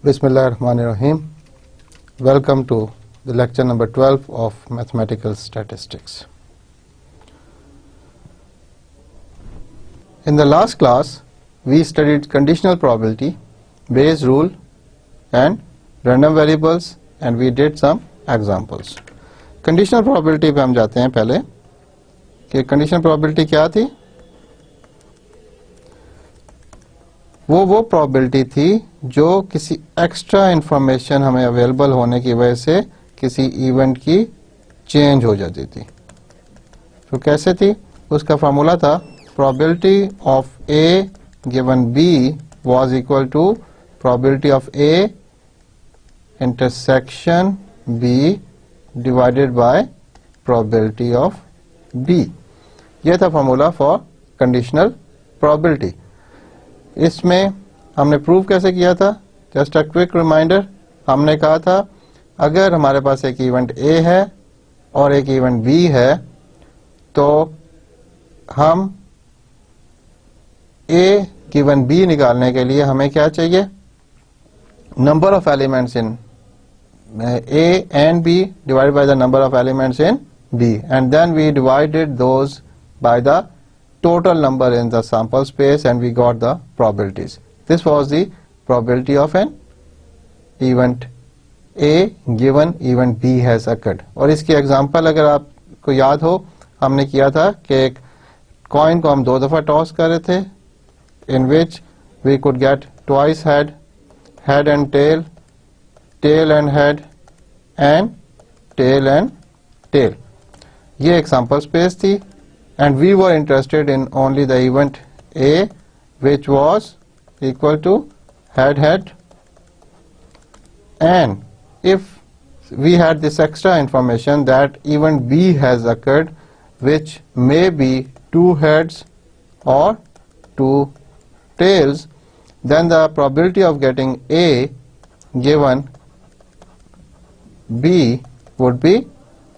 Bismillahirrahmanirrahim. Welcome to the lecture number 12 of mathematical statistics. In the last class, we studied conditional probability, Bayes rule and random variables, and we did some examples. Conditional probability पे हम जाते हैं पहले कि conditional probability क्या थी? वो probability थी जो किसी एक्स्ट्रा इंफॉर्मेशन हमें अवेलेबल होने की वजह से किसी इवेंट की चेंज हो जाती थी. तो कैसे थी? उसका फार्मूला था probability of A given B was equal to probability of A intersection B divided by probability of B. यह था फार्मूला फॉर कंडीशनल प्रोबेबिलिटी. इसमें हमने प्रूव कैसे किया था? Just a quick reminder. हमने कहा था अगर हमारे पास एक इवेंट A है और एक इवेंट B है तो हम A गिवन B निकालने के लिए हमें क्या चाहिए? Number of elements in A and B divided by the number of elements in B, and then we divided those by the total number in the sample space and we got the probabilities. This was the probability of an event A given event B has occurred. और इसकी example अगर आपको याद हो, हमने किया था कि एक कॉइन को हम 2 दफा टॉस कर रहे थे, in which we could get twice head, head and tail, tail and head and tail and tail. ये एक sample space थी and we were interested in only the event A which was equal to head head, and if we had this extra information that event B has occurred which may be 2 heads or 2 tails, then the probability of getting A given B would be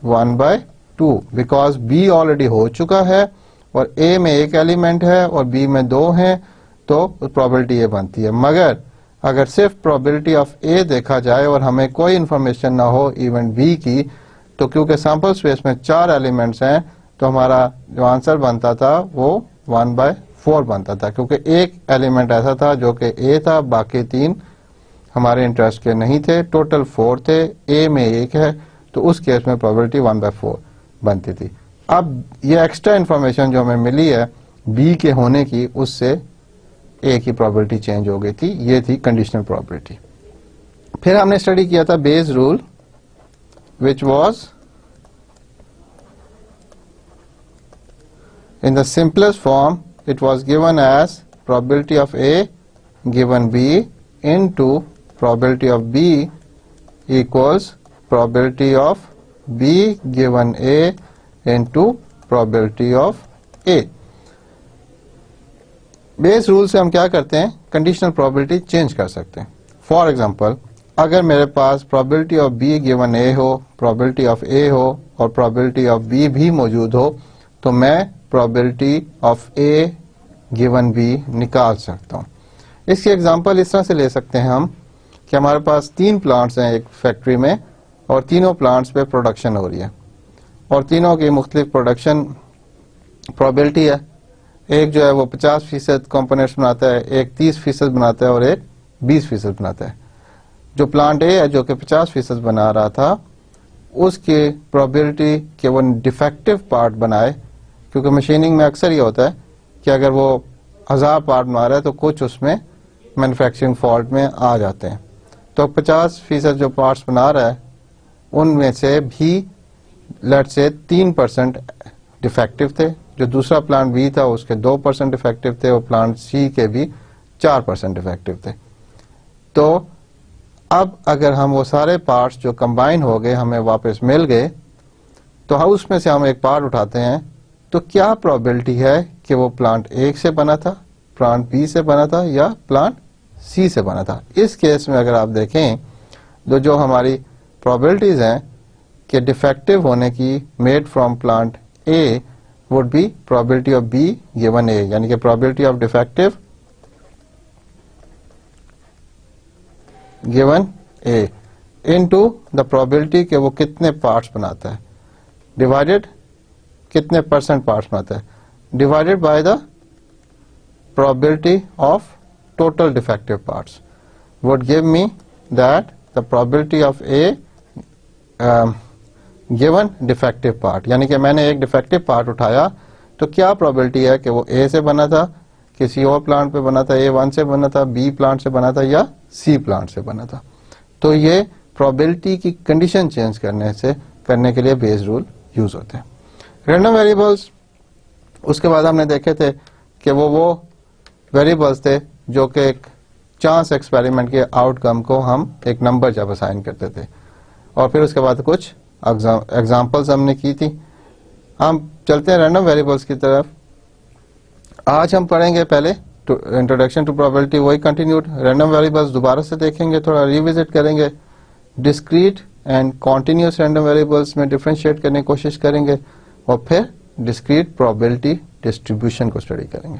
1 by 2 because B already हो चुका है और A में एक element है और B में 2 हैं, तो प्रोबेबिलिटी ये बनती है. मगर अगर सिर्फ प्रोबेबिलिटी ऑफ A देखा जाए और हमें कोई इंफॉर्मेशन ना हो इवेंट B की, तो क्योंकि सैंपल स्पेस में 4 एलिमेंट्स हैं तो हमारा जो आंसर बनता था वो 1 by 4 बनता था, क्योंकि एक एलिमेंट ऐसा था जो कि A था, बाकी 3 हमारे इंटरेस्ट के नहीं थे, टोटल 4 थे, A में 1 है, तो उस केस में प्रोबेबिलिटी 1 by 4 बनती थी. अब ये एक्स्ट्रा इंफॉर्मेशन जो हमें मिली है B के होने की, उससे A की प्रोबेबिलिटी चेंज हो गई थी. ये थी कंडीशनल प्रोबेबिलिटी. फिर हमने स्टडी किया था base rule which was in the simplest form. It was given as probability of A given B into probability of B equals probability of B given A into probability of A. Base rule से हम क्या करते हैं? Conditional probability change कर सकते हैं. For example, अगर मेरे पास probability of B given A हो, प्रोबेबिलिटी ऑफ A हो और प्रोबेबिलिटी ऑफ B भी मौजूद हो, तो मैं probability of A given B निकाल सकता हूँ. इसकी एग्जांपल इस तरह से ले सकते हैं हम कि हमारे पास 3 प्लांट्स हैं एक फैक्ट्री में और तीनों प्लांट्स पे प्रोडक्शन हो रही है और तीनों की मुख्तलिफ प्रोडक्शन प्रोबेबिलिटी है. एक जो है वो 50% कंपोनेंट्स बनाता है, एक 30% बनाता है और एक 20% बनाता है. जो प्लांट A है जो कि 50% बना रहा था, उसकी प्रोबेबिलिटी कि वो डिफेक्टिव पार्ट बनाए, क्योंकि मशीनिंग में अक्सर ये होता है कि अगर वो 1000 पार्ट बना रहा है तो कुछ उसमें मैन्युफैक्चरिंग फॉल्ट में आ जाते हैं, तो 50% जो पार्ट्स बना रहा है उनमें से भी लेट्स से 3% डिफेक्टिव थे. जो दूसरा प्लांट B था उसके 2% डिफेक्टिव थे और प्लांट C के भी 4% डिफेक्टिव थे. तो अब अगर हम वो सारे पार्ट्स जो कंबाइन हो गए हमें वापस मिल गए, तो उसमें से हम एक पार्ट उठाते हैं, तो क्या प्रोबेबिलिटी है कि वो प्लांट A से बना था, प्लांट B से बना था या प्लांट C से बना था? इस केस में अगर आप देखें तो जो हमारी प्रोबेबिलिटीज हैं कि डिफेक्टिव होने की made from plant A would be probability of B given A, यानी कि probability of defective given A into the probability कि वो कितने पार्ट्स बनाता है, डिवाइडेड कितने परसेंट पार्ट्स बनाता है, divided by the probability of total defective parts would give me that the probability of A given defective part. यानी कि मैंने एक डिफेक्टिव पार्ट उठाया तो क्या प्रोबेबिलिटी है कि वो ए से बना था, किसी और प्लांट पे बना था, A1 से बना था, B प्लांट से बना था या C प्लांट से बना था। तो ये प्रोबेबिलिटी की कंडीशन चेंज करने के लिए बेस रूल यूज होते हैं। रैंडम वेरिएबल्स, उसके बाद हमने देखे थे कि वो वेरिएबल्स थे जो कि एक चांस एक्सपेरिमेंट के आउटकम को हम एक नंबर जब असाइन करते थे, और फिर उसके बाद कुछ एग्जांपल्स हमने की थी। हम चलते हैं रैंडम वेरिएबल्स की तरफ। आज हम पढ़ेंगे पहले इंट्रोडक्शन टू प्रोबेबिलिटी, वही कंटिन्यूड। रैंडम वेरिएबल्स दोबारा से देखेंगे, थोड़ा रिविजिट करेंगे। Discrete and continuous random variables में डिफरेंशिएट करने की कोशिश करेंगे, और फिर डिस्क्रीट प्रोबेबिलिटी डिस्ट्रीब्यूशन को स्टडी करेंगे।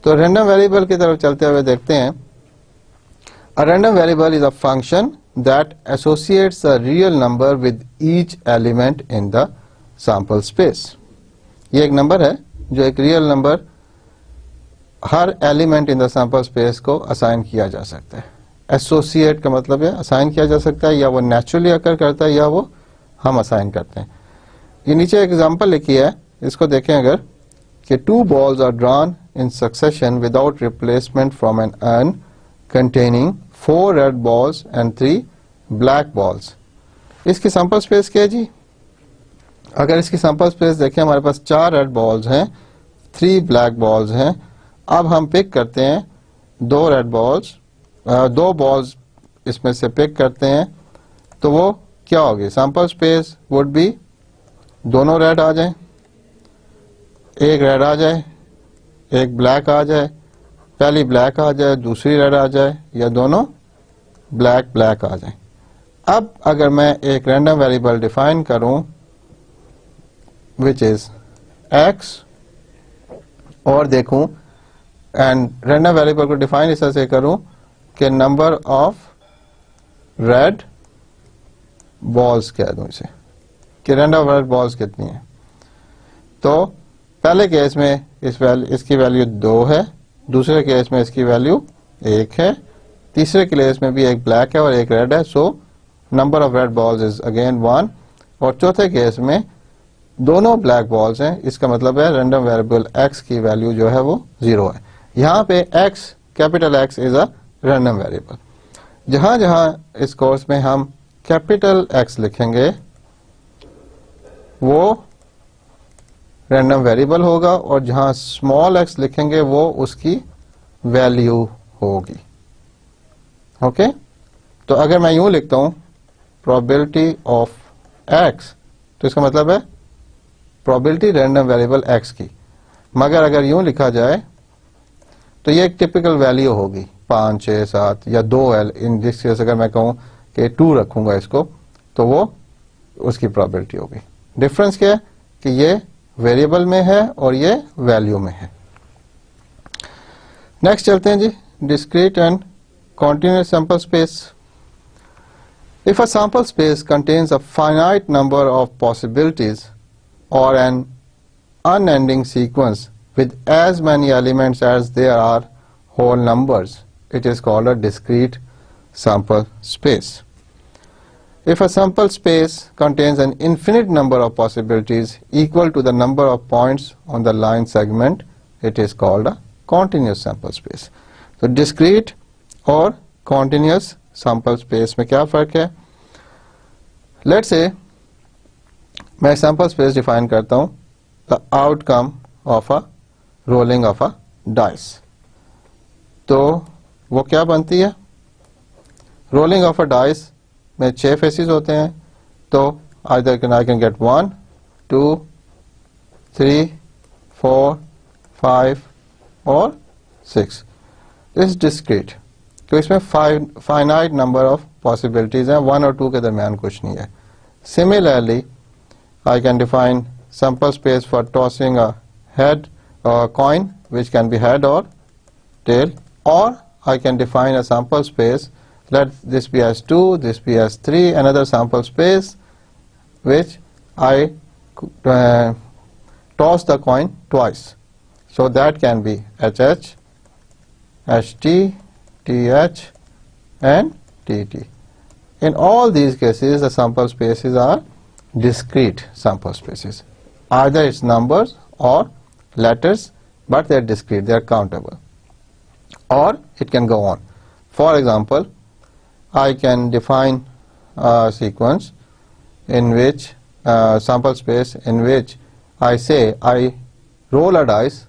तो रैंडम वेरिएबल की तरफ चलते हुए देखते हैं। अ random variable is a function that associates a real number with each element in the sample space. ये एक नंबर है जो एक real number her element in the sample space को असाइन किया जा सकता है। एसोसिएट का मतलब है असाइन किया जा सकता है, या वो नेचुरली अकर करता है या वो हम असाइन करते हैं। ये नीचे एग्जांपल लिखी है, इसको देखें अगर, कि 2 balls are drawn in succession without replacement from an urn containing 4 red balls and 3 black balls। इसकी सैंपल स्पेस क्या है जी? अगर इसकी सैंपल स्पेस देखें, हमारे पास 4 रेड बॉल्स हैं, 3 ब्लैक बॉल्स हैं। अब हम पिक करते हैं 2 रेड बॉल्स, 2 बॉल्स इसमें से पिक करते हैं, तो वो क्या होगी? सैंपल स्पेस वुड बी दोनों रेड आ जाए, एक रेड आ जाए, एक ब्लैक आ जाए, पहली ब्लैक आ जाए, दूसरी रेड आ जाए, या दोनों ब्लैक ब्लैक आ जाए। अब अगर मैं एक रैंडम वेरिएबल डिफाइन करूं which is x और देखूं, एंड रैंडम वेरिएबल को डिफाइन इस तरह से करूं कि नंबर ऑफ रेड बॉल्स कह दूं इसे, कि रैंडम रेड बॉल्स कितनी है। तो पहले केस में इसकी वैल्यू 2 है, दूसरे केस में इसकी वैल्यू 1 है, तीसरे केस में भी एक ब्लैक है और एक रेड है, so number of red balls is again 1, और चौथे केस में दोनों ब्लैक बॉल्स हैं। इसका मतलब है रैंडम वेरिएबल x की वैल्यू जो है वो 0 है। यहाँ पे x, capital X is a random variable. जहां जहां इस कोर्स में हम कैपिटल X लिखेंगे वो रैंडम वेरिएबल होगा, और जहां स्मॉल x लिखेंगे वो उसकी वैल्यू होगी। ओके, तो अगर मैं यूं लिखता हूं प्रोबेबिलिटी ऑफ x, तो इसका मतलब है प्रोबेबिलिटी रैंडम वेरिएबल x की। मगर अगर यूं लिखा जाए तो ये एक टिपिकल वैल्यू होगी 5, 6, 7 या 2l। इन दिस केस अगर मैं कहूं कि 2 रखूंगा इसको, तो वो उसकी प्रोबेबिलिटी होगी। डिफरेंस क्या है कि ये वेरिएबल में है और ये वैल्यू में है। नेक्स्ट चलते हैं जी, discrete and continuous sample space. If a sample space contains a finite number of possibilities or an unending sequence with as many elements as there are whole numbers, it is called a discrete sample space. If a sample space contains an infinite number of possibilities equal to the number of points on the line segment, it is called a continuous sample space. So discrete और continuous sample space में क्या फर्क है? Let's say मैं sample space define करता हूं, the outcome of a rolling of a dice. तो वो क्या बनती है? रोलिंग ऑफ अ डाइस में 6 फेसेस होते हैं, तो आई कैन गेट 1, 2, 3, 4, 5 और 6। इस डिस्क्रीट, तो इसमें फाइनाइट नंबर ऑफ पॉसिबिलिटीज हैं, 1 और 2 के दरमियान कुछ नहीं है। Similarly I can define sample space for tossing a head or coin, which can be head or tail, or I can define a sample space let this be as 2, this be as 3, another sample space which I toss the coin twice. So that can be HH, HT, TH and TT. In all these cases the sample spaces are discrete sample spaces. Either it's numbers or letters, but they are discrete, they are countable. Or it can go on. For example, I can define a sequence in which sample space in which I say I roll a dice.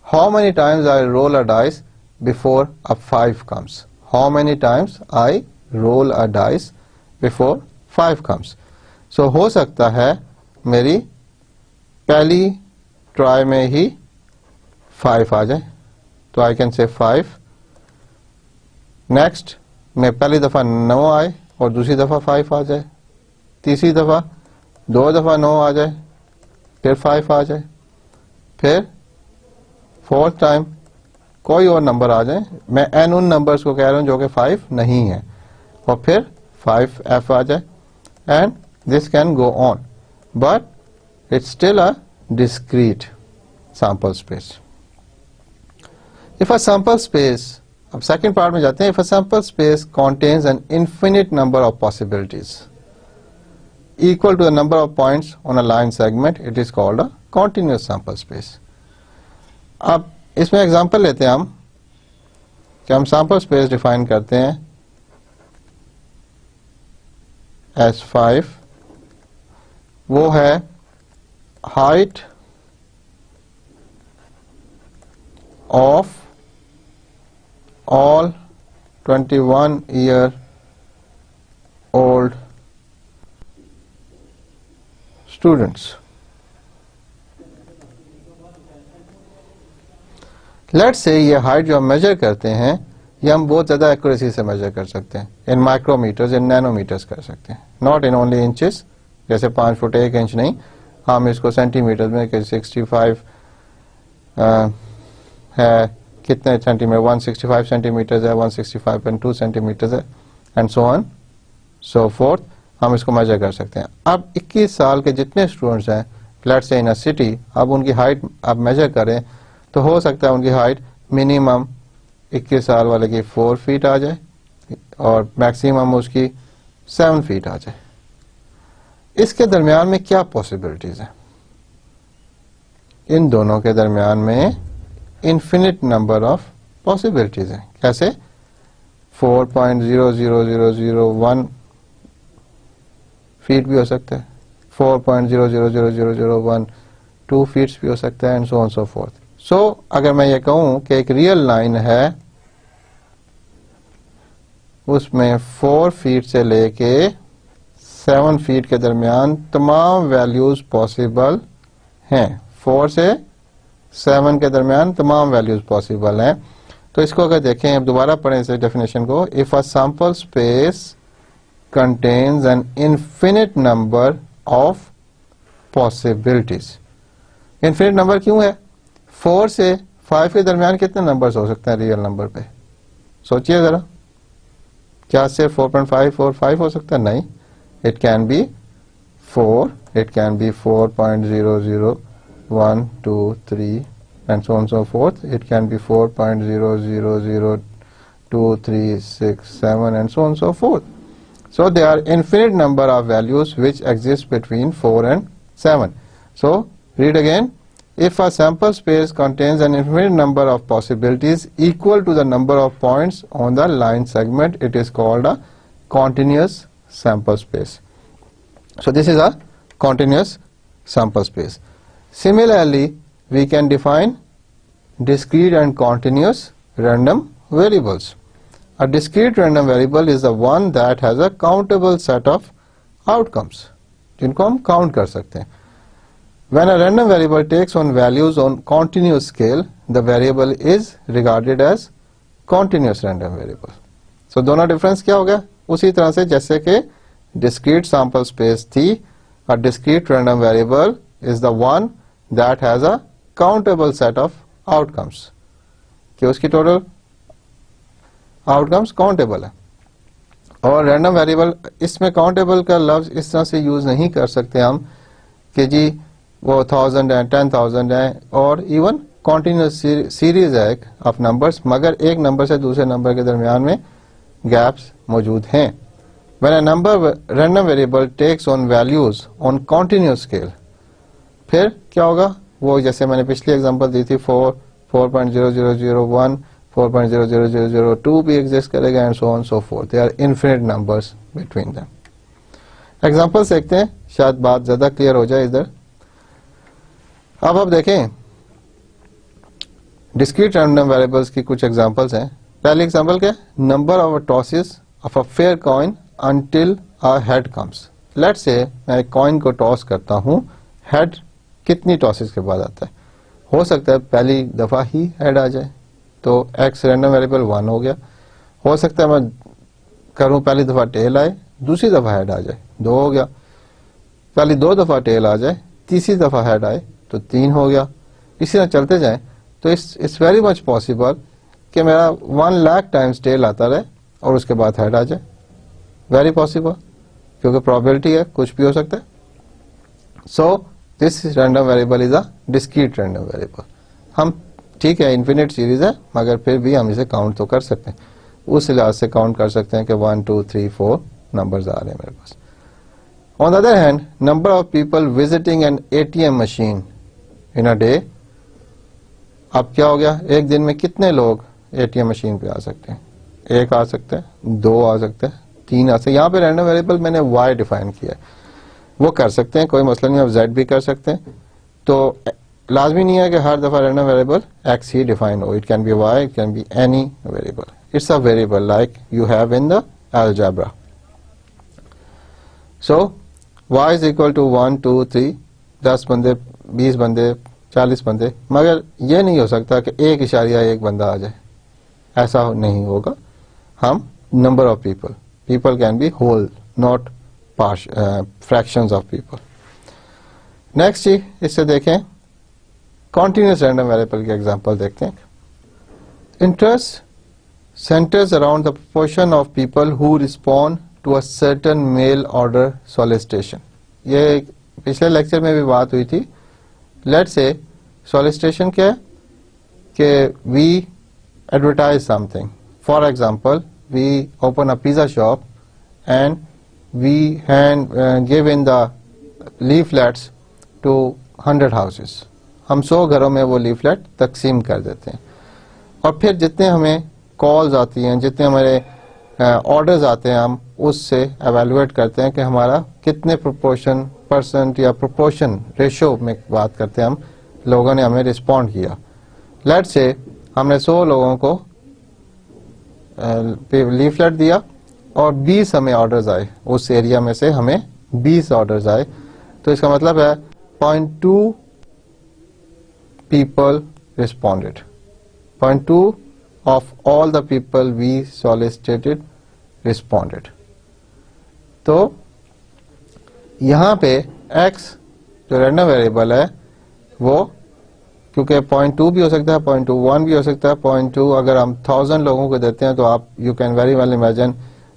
How many times I roll a dice before a 5 comes? How many times I roll a dice before 5 comes? So हो सकता है मेरी पहली try में ही 5 आ जाए, तो I can say 5. Next में पहली दफ़ा 9 आए और दूसरी दफ़ा 5 आ जाए, तीसरी दफ़ा 2 दफ़ा 9 आ जाए, फिर 5 आ जाए, फिर 4th टाइम कोई और नंबर आ जाए. मैं n उन नंबर्स को कह रहा हूँ जो कि 5 नहीं है, और फिर 5f आ जाए. And this can go on, but it's still a discrete sample space. If a sample space, अब second part में जाते हैं. If a sample space contains an infinite number of possibilities equal to the number of points on a line segment, it is called a continuous sample space. अब इसमें example लेते हैं हम कि हम sample space डिफाइन करते हैं S5. वो है height of all 21-year-old students. Let's say ये हाइट जो हम मेजर करते हैं ये हम बहुत ज़्यादा एक्यूरेसी से मेजर कर सकते हैं. इन माइक्रोमीटर्स, इन नैनोमीटर्स कर सकते हैं, नॉट इन ओनली इंचेस. जैसे 5 फुट 1 इंच नहीं, हम इसको सेंटीमीटर में 65 है, कितने सेंटीमीटर, 165 सेंटीमीटर है, 165.2 सेंटीमीटर है, and so on so fourth. हम इसको मेजर कर सकते हैं. अब 21 साल के जितने स्टूडेंट्स हैं, let's say in a city, अब उनकी हाइट आप मेजर करें तो हो सकता है उनकी हाइट मिनिमम 21 साल वाले की 4 फीट आ जाए और मैक्सिमम उसकी 7 फीट आ जाए. इसके दरमियान में क्या पॉसिबिलिटीज है? इन दोनों के दरमियान में इन्फिनिट नंबर ऑफ पॉसिबिलिटीज है. कैसे? 4.00001 फीट भी हो सकता है, 4.0000001 2 फीट्स भी हो सकता है, and so on so forth. So अगर मैं ये कहूं कि एक रियल लाइन है, उसमें 4 फीट से लेके 7 फीट के दरमियान तमाम वैल्यूज पॉसिबल हैं. 4 से 7 के दरमियान तमाम वैल्यूज पॉसिबल हैं. तो इसको अगर देखें, अब दोबारा पढ़ें इस डेफिनेशन को. If a sample space contains an infinite number of possibilities. Infinite number क्यों है? 4 से 5 के दरमियान कितने नंबर्स हो सकते हैं रियल नंबर पे? सोचिए जरा. क्या सिर्फ 4.5 और 5 हो सकता है? नहीं. It can be 4, it can be 4.001, 2, 3 and so on and so forth. It can be 4.00002, 3, 6, 7 and so on and so forth. So there are infinite number of values which exist between 4 and 7. So read again. If a sample space contains an infinite number of possibilities equal to the number of points on the line segment, it is called a continuous sample space. So this is a continuous sample space. Similarly, we can define discrete and continuous random variables. A discrete random variable is the one that has a countable set of outcomes, जिनको हम count कर सकते हैं. When a random variable takes on values on continuous scale, the variable is regarded as continuous random variable. So दोनों difference क्या हो गया? उसी तरह से जैसे कि discrete sample space थी, a discrete random variable is the one that has a countable set of outcomes, कि उसकी total outcomes countable है. और रैंडम वेरिएबल, इसमें काउंटेबल का लफ्ज इस तरह से यूज नहीं कर सकते हम कि जी वो 1000 है, 10,000 है, और इवन कॉन्टिन्यूस सीरीज है ऑफ नंबर्स, मगर एक नंबर से दूसरे नंबर के दरमियान में गैप्स मौजूद हैं. When a number random variable takes on values on continuous scale, फिर क्या होगा, वो जैसे मैंने पिछली एग्जांपल दी थी 4, 4.0001, 4.00002 भी एग्जिस्ट करेगा and so on so forth. They are infinite numbers between them. Examples देखते हैं, शायद बात ज्यादा क्लियर हो जाए इधर. अब आप देखें डिस्क्रीट रैंडम वेरिएबल्स की कुछ एग्जांपल्स हैं. पहली एग्जांपल क्या है, number of tosses of a fair coin until a head comes. Let's say मैं एक कॉइन को टॉस करता हूं, हेड कितनी टॉसेस के बाद आता है, हो सकता है पहली दफा ही हेड आ जाए तो एक्स रैंडम वेरिएबल 1 हो गया. हो सकता है मैं करूं पहली दफा टेल आए, दूसरी दफा हेड आ जाए, 2 हो गया. पहली 2 दफा टेल आ जाए, तीसरी दफा हेड आए तो 3 हो गया. इसी तरह चलते जाए तो इट्स वेरी मच पॉसिबल कि मेरा 1 लाख टाइम्स टेल आता रहे और उसके बाद हेड आ जाए. वेरी पॉसिबल, क्योंकि प्रोबेबिलिटी है, कुछ भी हो सकता है. So this random variable is a discrete random variable. हम ठीक है इन्फिनिट सीरीज है, मगर फिर भी हम इसे काउंट तो कर सकते हैं. उस लिहाज से काउंट कर सकते हैं कि 1 2 3 4 नंबर्स आ रहे हैं मेरे पास. On the other hand, number of people visiting an ATM machine in a day. अब क्या हो गया, एक दिन में कितने लोग एटीएम मशीन पे आ सकते हैं? 1 आ सकते हैं, 2 आ सकते हैं, 3 आ सकते हैं. यहाँ पे रैंडम वेरिएबल मैंने y डिफाइन किया है, वो कर सकते हैं, कोई मसला नहीं. आप z भी कर सकते हैं. तो लाजमी नहीं है कि हर दफा रैंडम वेरिएबल x ही डिफाइन हो. It can be y, it can be any variable. It's a variable like you have in the algebra. So y is equal to 1 2 3, 10 बंदे, 20 बंदे, 40 बंदे, मगर ये नहीं हो सकता कि 1.1 बंदा आ जाए, ऐसा नहीं होगा. हम number of people can be whole, not fractions of people. Next जी, इससे देखें कॉन्टिन्यूस रैंडम वेरिएबल के एग्जांपल देखते हैं. Interest centers around the proportion of people who respond to a certain mail order solicitation. ये पिछले लेक्चर में भी बात हुई थी. Let's say solicitation क्या है कि we advertise something. For example, we open a pizza shop and we give in the leaflets to 100 houses. हम 100 घरों में वो लीफलेट तकसीम कर देते हैं, और फिर जितने हमें कॉल्स आती हैं, जितने हमारे ऑर्डर्स आते हैं, हम उससे एवेलुएट करते हैं कि हमारा कितने प्रोपोर्शन परसेंट या प्रोपोर्शन रेशो में बात करते हैं हम, लोगों ने हमें रिस्पॉन्ड किया. लेट्स से हमने 100 लोगों को लीफलेट दिया और 20 हमें ऑर्डर्स आए, उस एरिया में से हमें 20 ऑर्डर्स आए, तो इसका मतलब है 0.2 people responded. 0.2 of all the people we solicited responded. तो यहां पे x जो रैंडम वेरिएबल है वो, क्योंकि 0.2 भी हो सकता है, 0.21 भी हो सकता है, 0.2 अगर हम 1000 लोगों को देते हैं तो आप you can very well imagine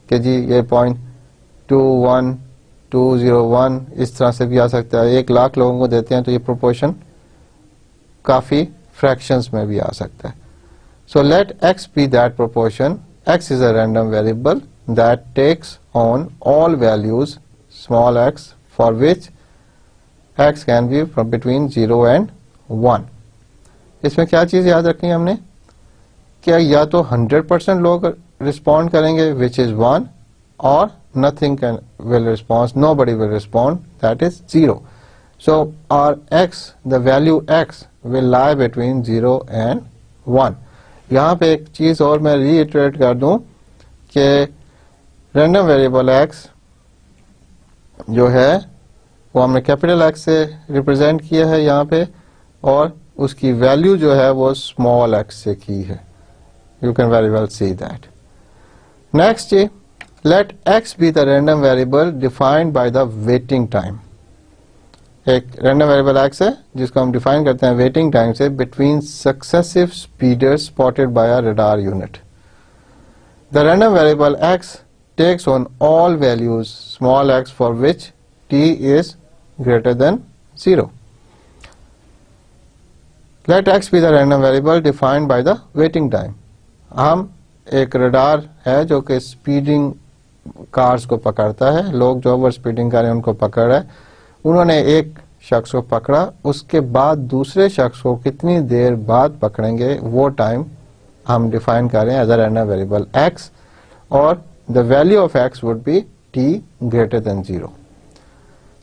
कि जी ये 0.21201 इस तरह से भी आ सकता है. 1 लाख लोगों को देते हैं तो ये प्रोपोर्शन काफी फ्रैक्शंस में भी आ सकता है. So let x be that proportion. X is a random variable that takes on all values small x for which x can be from between 0 and 1. इसमें क्या चीज याद रखनी है हमने, क्या या तो 100% लोग रिस्पॉन्ड करेंगे which is 1, और nothing will respond, nobody will respond, that is 0. So our x, the value x will lie between 0 and 1. यहाँ पे एक चीज और मैं रीइटरेट कर दूं कि रैंडम वेरिएबल x जो है वो हमने कैपिटल X से रिप्रेजेंट किया है यहाँ पे, और उसकी वैल्यू जो है वो स्मॉल x से की है. You can very well see that. Next, let x be the random variable defined by the waiting time. एक रैंडम वेरिएबल x है जिसको हम डिफाइन करते हैं वेटिंग टाइम से, between successive speeders spotted by a radar unit. The random variable x takes on all values small x for which t is greater than 0. Let x be the random variable defined by the waiting time. हम एक radar है जो कि speeding cars को पकड़ता है, लोग जो ओवर स्पीडिंग कर रहे हैं उनको पकड़ रहा है। उन्होंने एक शख्स को पकड़ा, उसके बाद दूसरे शख्स को कितनी देर बाद पकड़ेंगे वो टाइम हम डिफाइन कर रहे हैं as a random variable x, और the value of x would be t greater than 0.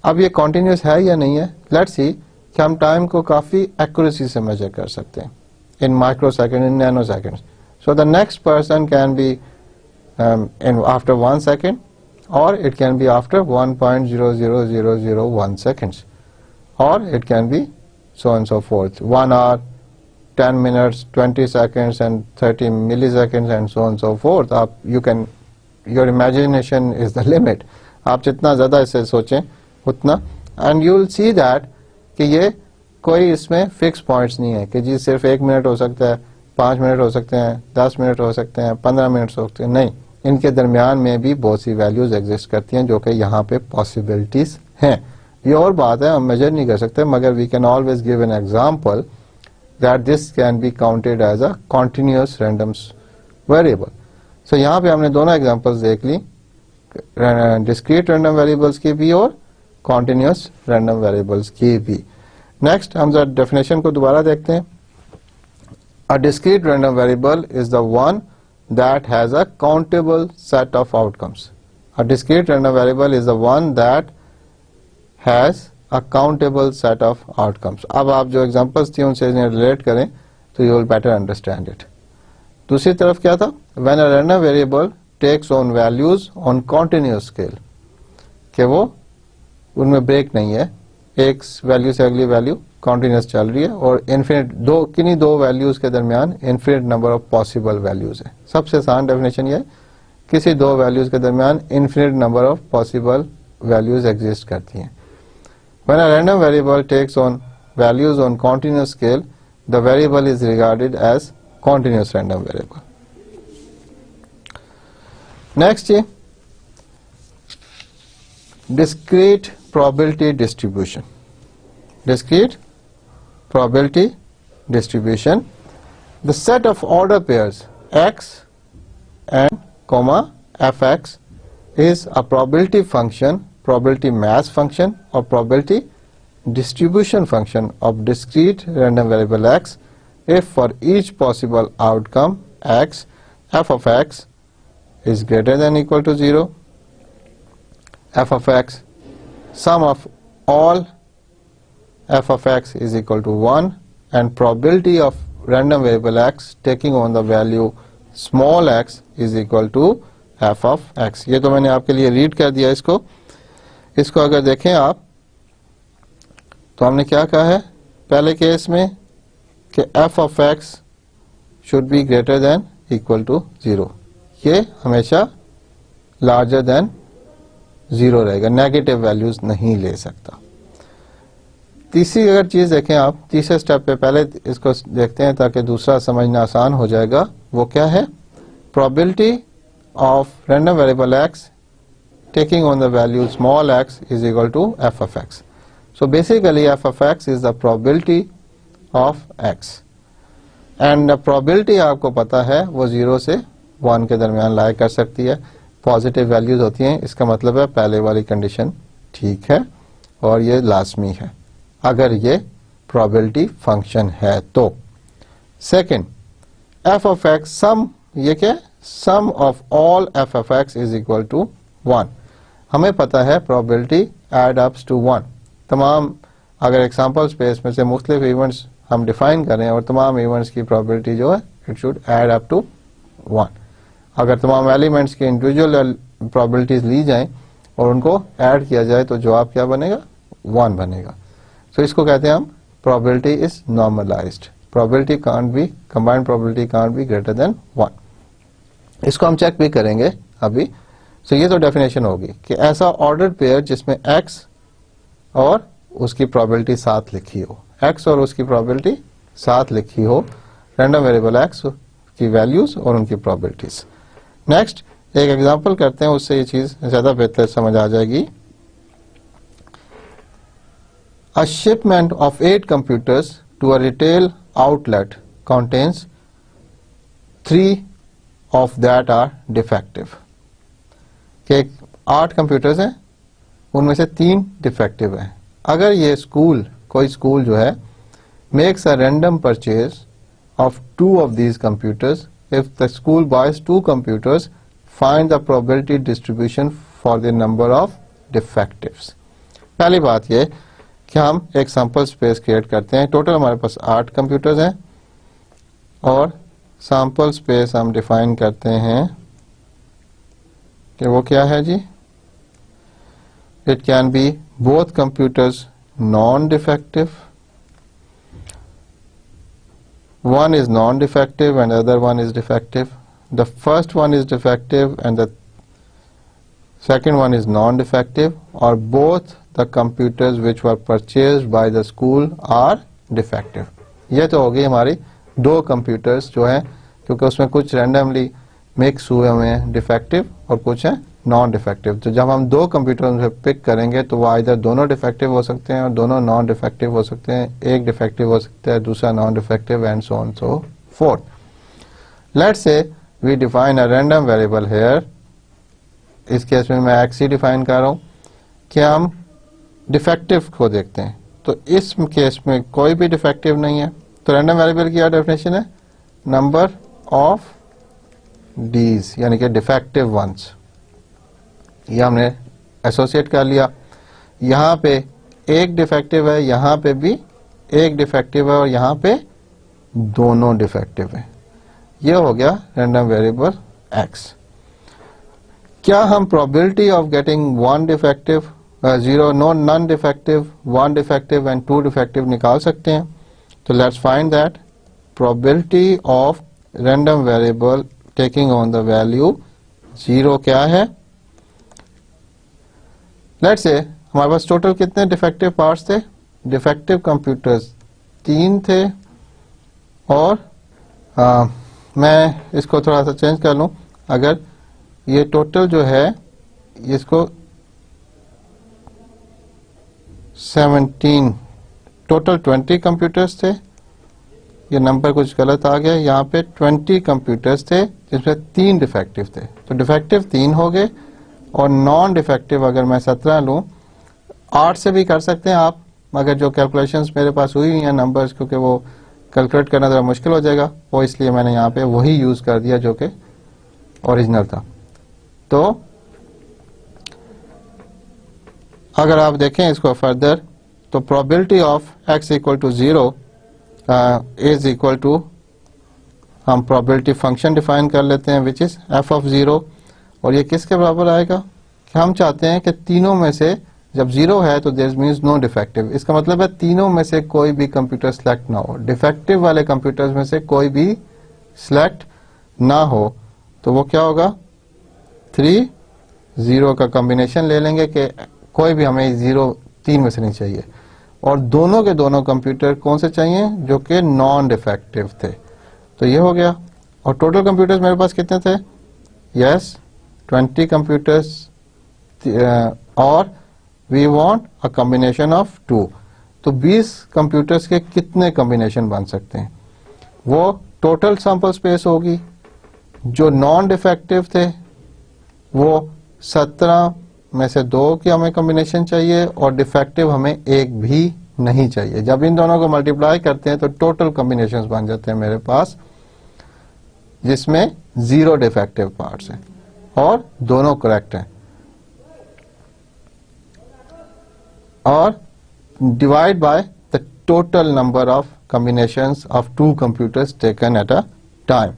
अब ये कॉन्टिन्यूस है या नहीं है? लेट्स सी कि हम टाइम को काफी एक्यूरेसी से मेजर कर सकते हैं in micro second, in nano second. So the next person can be in after 1 second, or it can be after 1.00001 seconds, or it can be so and so forth, 1 hour, 10 minutes, 20 seconds and 30 milliseconds and so on so forth. आप you can, your imagination is the limit. आप जितना ज़्यादा इसे सोचें उतना, and you will see that कि ये कोई इसमें फिक्स पॉइंट्स नहीं है कि जी सिर्फ 1 मिनट हो सकता है, 5 मिनट हो सकते हैं, 10 मिनट हो सकते हैं, 15 मिनट हो सकते हैं. नहीं, इनके दरमियान में भी बहुत सी वैल्यूज एग्जिस्ट करती हैं जो कि यहाँ पे पॉसिबिलिटीज हैं. ये और बात है, हम मेजर नहीं कर सकते, मगर we can always give an example that this can be counted as a continuous random variable. So यहाँ पे हमने दोनों एग्जांपल्स देख ली, डिस्क्रीट रैंडम वेरिएबल्स की भी और कॉन्टिन्यूअस रैंडम वेरिएबल्स की भी. नेक्स्ट हम जरा डेफिनेशन को दोबारा देखते हैं. A discrete random variable is the one that has a countable set of outcomes. A discrete random variable is the one that has a countable set of outcomes. अब आप जो examples थी उनसे रिलेट करें तो you will better understand it. दूसरी तरफ क्या था? When a random variable takes on values on continuous scale, कि वो उनमें ब्रेक नहीं है, एक वैल्यू से अगली वैल्यू कॉन्टिन्यूस चल रही है और इन्फिनिट किन्हीं दो वैल्यूज के दरमियान infinite number of possible values है. सबसे आसान डेफिनेशन ये है, किसी दो वैल्यूज के दरमियान infinite number of possible values exist करती हैं. When a random variable takes on values on continuous scale, the variable is regarded as continuous random variable. Next ये discrete probability distribution. Discrete probability distribution. The set of order pairs x and comma fx is a probability function, probability mass function or probability distribution function of discrete random variable x if for each possible outcome x, f of x is greater than or equal to 0, f of x, sum of all f of x is equal to 1, and probability of random variable x taking on the value small x is equal to f of x. ये तो मैंने आपके लिए read कर दिया. इसको अगर देखें आप तो हमने क्या कहा है पहले केस में कि f of x should be greater than equal to 0. ये हमेशा larger than 0 रहेगा, नेगेटिव वैल्यूज नहीं ले सकता. तीसरी अगर चीज देखें आप, तीसरे स्टेप पे पहले इसको देखते हैं ताकि दूसरा समझना आसान हो जाएगा. वो क्या है? Probability of random variable x taking on the value small x is equal to f of x. So basically f of x is the probability of x, and probability आपको पता है वो 0 से 1 के दरमियान लाई कर सकती है. पॉजिटिव वैल्यूज होती हैं, इसका मतलब है पहले वाली कंडीशन ठीक है और ये लाजमी है अगर ये प्रोबेबिलिटी फंक्शन है तो. Second, f of x sum, ये क्या? Sum of all f of x is equal to 1. हमें पता है प्रोबेबिलिटी एड अप्स टू 1. तमाम अगर एग्जांपल स्पेस में से मुख्तलिफ इवेंट्स हम डिफाइन करें और तमाम इवेंट्स की प्रोबेबिलिटी जो है it should add up to 1. अगर तमाम एलिमेंट्स की इंडिविजुअल प्रोबेबिलिटीज ली जाएं और उनको ऐड किया जाए तो जवाब क्या बनेगा? 1 बनेगा. सो इसको कहते हैं हम probability is normalised. Probability can't be, combined probability can't be greater than 1. इसको हम चेक भी करेंगे अभी. सो ये तो डेफिनेशन होगी कि ऐसा ऑर्डर पेयर जिसमें x और उसकी प्रोबेबिलिटी साथ लिखी हो, x और उसकी प्रोबेबिलिटी साथ लिखी हो, रैंडम वेरिएबल x की वैल्यूज और उनकी प्रोबेबिलिटीज. नेक्स्ट, एक एग्जांपल करते हैं, उससे ये चीज ज्यादा बेहतर समझ आ जाएगी। A shipment of 8 computers to a retail outlet contains 3 of that are defective. कि 8 कंप्यूटर्स हैं, उनमें से 3 डिफेक्टिव हैं। अगर ये कोई स्कूल जो है makes a random purchase of 2 of these computers, if the school buys 2 computers, find the probability distribution for the number of defectives. पहली बात ये कि हम एक सैंपल स्पेस क्रिएट करते हैं। टोटल हमारे पास 8 कंप्यूटर्स हैं और सैंपल स्पेस हम डिफाइन करते हैं कि वो क्या है जी। It can be both computers non defective, one is non-defective and the other one is defective. The first one is defective and the second one is non-defective, or both the computers which were purchased by the school are defective. ये तो हो गई हमारी 2 computers जो हैं, क्योंकि उसमें कुछ रैंडमली मिक्स हुए हैं डिफेक्टिव और कुछ हैं नॉन डिफेक्टिव। तो जब हम 2 कंप्यूटर से पिक करेंगे तो वो आइदर दोनों डिफेक्टिव हो सकते हैं और दोनों नॉन डिफेक्टिव हो सकते हैं, एक डिफेक्टिव हो सकता है, दूसरा non defective, and so on so forth. Let's say we define a random variable here. इस केस में मैं एक्स ही डिफाइन कर रहा हूं कि हम डिफेक्टिव को देखते हैं। तो इस केस में कोई भी डिफेक्टिव नहीं है, तो रैंडम वेरिएबल की क्या डेफिनेशन है, नंबर ऑफ डीज, यानी कि डिफेक्टिव वंस। ये हमने एसोसिएट कर लिया। यहां पे एक डिफेक्टिव है, यहां पे भी एक डिफेक्टिव है और यहां पे दोनों डिफेक्टिव है। ये हो गया रैंडम वेरिएबल एक्स। क्या हम probability of getting 1 defective, 0 non defective, 1 defective and 2 defective निकाल सकते हैं? तो let's find that probability of random variable taking on the value 0 क्या है। लेट्स से हमारे पास टोटल कितने डिफेक्टिव पार्ट्स थे, डिफेक्टिव कंप्यूटर्स 3 थे, और मैं इसको थोड़ा सा चेंज कर लूं। अगर ये टोटल जो है इसको 17, टोटल 20 कंप्यूटर्स थे। ये नंबर कुछ गलत आ गया, यहाँ पे 20 कंप्यूटर्स थे जिसमें 3 डिफेक्टिव थे। तो डिफेक्टिव 3 हो गए, और नॉन डिफेक्टिव अगर मैं 17 लूं, 8 से भी कर सकते हैं आप, मगर जो कैलकुलेशंस मेरे पास हुई हैं नंबर्स, क्योंकि वो कैलकुलेट करना जरा मुश्किल हो जाएगा, वो इसलिए मैंने यहाँ पे वही यूज कर दिया जो कि ओरिजिनल था। तो अगर आप देखें इसको फर्दर, तो probability of x equal to 0 is equal to, हम प्रोबेबिलिटी फंक्शन डिफाइन कर लेते हैं विच इज f ऑफ 0, और ये किसके बराबर आएगा कि हम चाहते हैं कि तीनों में से जब 0 है तो देयर मींस नो डिफेक्टिव। इसका मतलब है तीनों में से कोई भी कंप्यूटर सिलेक्ट ना हो, डिफेक्टिव वाले कंप्यूटर्स में से कोई भी सिलेक्ट ना हो। तो वो क्या होगा, 3 0 का कॉम्बिनेशन ले लेंगे कि कोई भी हमें 0 3 में से नहीं चाहिए, और दोनों के दोनों कंप्यूटर कौन से चाहिए जो कि नॉन डिफेक्टिव थे। तो ये हो गया। और टोटल कंप्यूटर्स मेरे पास कितने थे, यस 20 कंप्यूटर्स, और we want a combination of 2। तो 20 कंप्यूटर्स के कितने कॉम्बिनेशन बन सकते हैं, वो टोटल सैंपल स्पेस होगी। जो नॉन डिफेक्टिव थे वो 17 में से 2 की हमें कॉम्बिनेशन चाहिए, और डिफेक्टिव हमें एक भी नहीं चाहिए। जब इन दोनों को मल्टीप्लाई करते हैं तो टोटल कॉम्बिनेशंस बन जाते हैं मेरे पास, जिसमें 0 डिफेक्टिव पार्ट्स हैं और दोनों करेक्ट हैं। और divide by the total number of combinations of 2 computers taken at a time.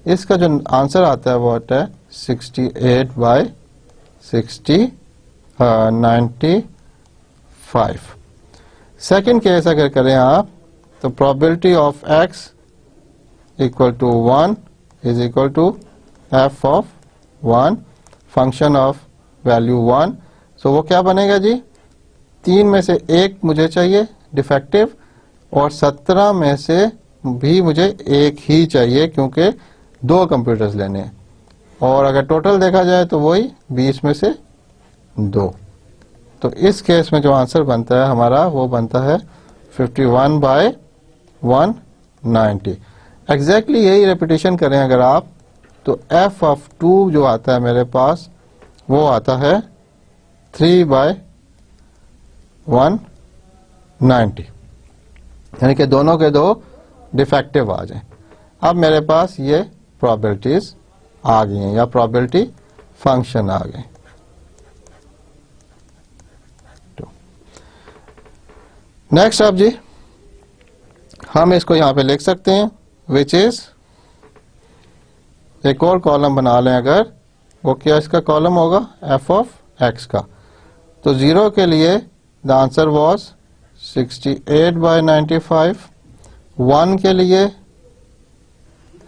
इसका जो आंसर आता है वो आता है 68/95। सेकेंड केस अगर करें आप, तो probability of x equal to 1 is equal to f of 1 function of value 1। So वो क्या बनेगा जी, 3 में से 1 मुझे चाहिए डिफेक्टिव, और 17 में से भी मुझे 1 ही चाहिए क्योंकि 2 कंप्यूटर्स लेने हैं। और अगर टोटल देखा जाए तो वही 20 में से 2। तो इस केस में जो आंसर बनता है हमारा वो बनता है 51/190। एग्जैक्टली यही रेपिटेशन करें अगर आप, तो f ऑफ 2 जो आता है मेरे पास वो आता है 3/190, यानी कि दोनों के दो डिफेक्टिव आ जाए। अब मेरे पास ये प्रोबेबिलिटीज आ गई हैं या प्रोबेबिलिटी फंक्शन आ गए। नेक्स्ट अब जी हम इसको यहां पे लिख सकते हैं, विच इज, एक और कॉलम बना लें अगर, वो क्या इसका कॉलम होगा f ऑफ x का। तो 0 के लिए द आंसर वाज 68/95, 1 के लिए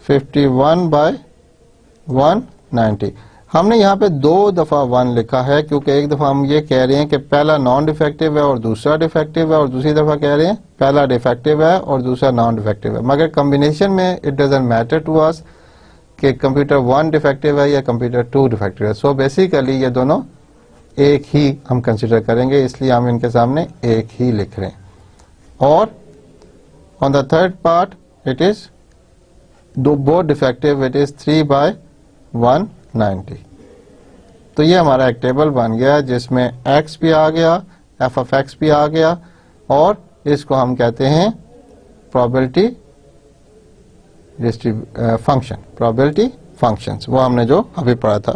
51/190। हमने यहाँ पे 2 दफा 1 लिखा है क्योंकि एक दफा हम ये कह रहे हैं कि पहला नॉन डिफेक्टिव है और दूसरा डिफेक्टिव है, और दूसरी दफा कह रहे हैं पहला डिफेक्टिव है और दूसरा नॉन डिफेक्टिव है। मगर कॉम्बिनेशन में it doesn't matter to us कि कंप्यूटर 1 डिफेक्टिव है या कंप्यूटर 2 डिफेक्टिव है। सो बेसिकली ये दोनों एक ही हम कंसिडर करेंगे, इसलिए हम इनके सामने एक ही लिख रहे हैं। और on the third part it is both defective, it is 3/190। तो ये हमारा एक टेबल बन गया जिसमें x भी आ गया, f ऑफ x भी आ गया, और इसको हम कहते हैं प्रोबेबिलिटी फंक्शन, प्रोबेबिलिटी फंक्शंस। वो हमने जो अभी पढ़ा था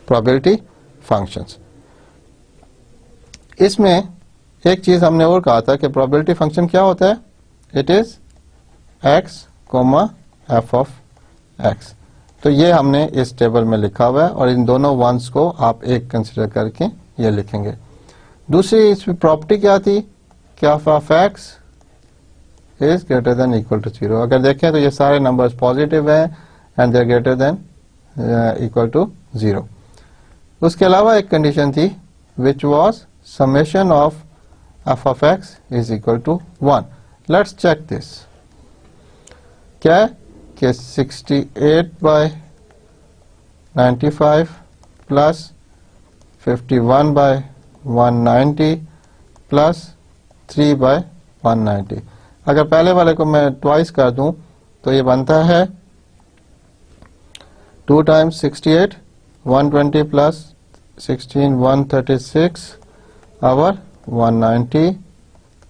प्रोबेबिलिटी फंक्शंस। इसमें एक चीज हमने और कहा था कि प्रोबेबिलिटी फंक्शन क्या होता है, it is x, f of x। तो ये हमने इस टेबल में लिखा हुआ है और इन दोनों वंस को आप एक कंसिडर करके ये लिखेंगे। दूसरी इसमें प्रॉपर्टी क्या थी कि f of x is greater than equal to 0। अगर देखें तो ये सारे नंबर्स पॉजिटिव हैं and they are greater than equal to 0। उसके अलावा एक कंडीशन थी which was summation of f of x is equal to 1। Let's check this. क्या है कि 68/95 प्लस 51/190 प्लस 3/190। अगर पहले वाले को मैं ट्वाइस कर दूं तो ये बनता है 2 टाइम्स 68, 120 प्लस 16, 136 और 190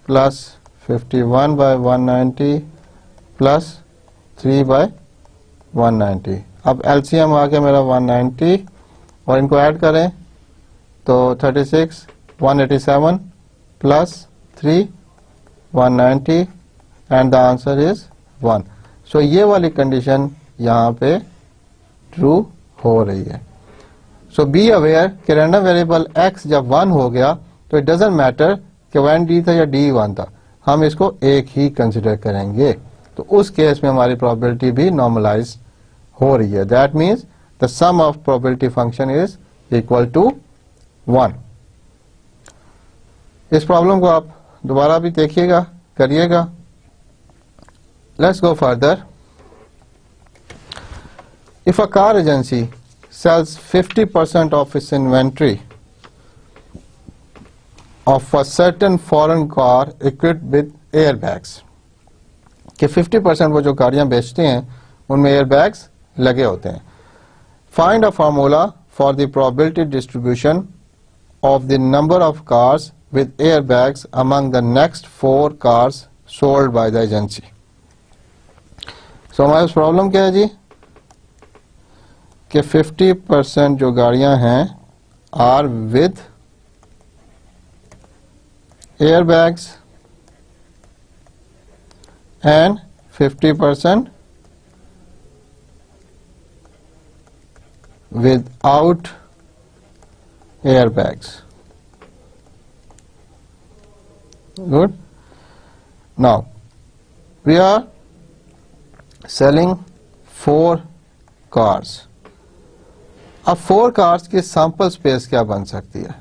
प्लस 51/190 प्लस 3/190। अब एलसीएम आ गया मेरा 190 और इनको ऐड करें तो 36, 187 plus 3, 190 and the answer is 1। So ये वाली कंडीशन यहाँ पे ट्रू हो रही है। सो बी अवेयर कि रैंडम वेरिएबल x जब 1 हो गया तो इट डजंट मैटर कि 1D था या D1 था, हम इसको एक ही कंसिडर करेंगे। तो उस केस में हमारी प्रोबेबिलिटी भी नॉर्मलाइज हो रही है। That means the sum of probability function is equal to 1। इस प्रॉब्लम को आप दोबारा भी देखिएगा, करिएगा। Let's go further. If a car agency sells 50% of its inventory of a certain foreign car equipped with airbags, कि 50% वो जो गाड़ियां बेचते हैं उनमें एयरबैग्स लगे होते हैं। Find a formula for the probability distribution of the number of cars with airbags among the next 4 cars sold by the agency. So हमारी प्रॉब्लम क्या है जी कि 50% जो गाड़ियां हैं are with airbags and 50% without airbags. Good. Now we are selling 4 cars. अब 4 cars की sample space क्या बन सकती है?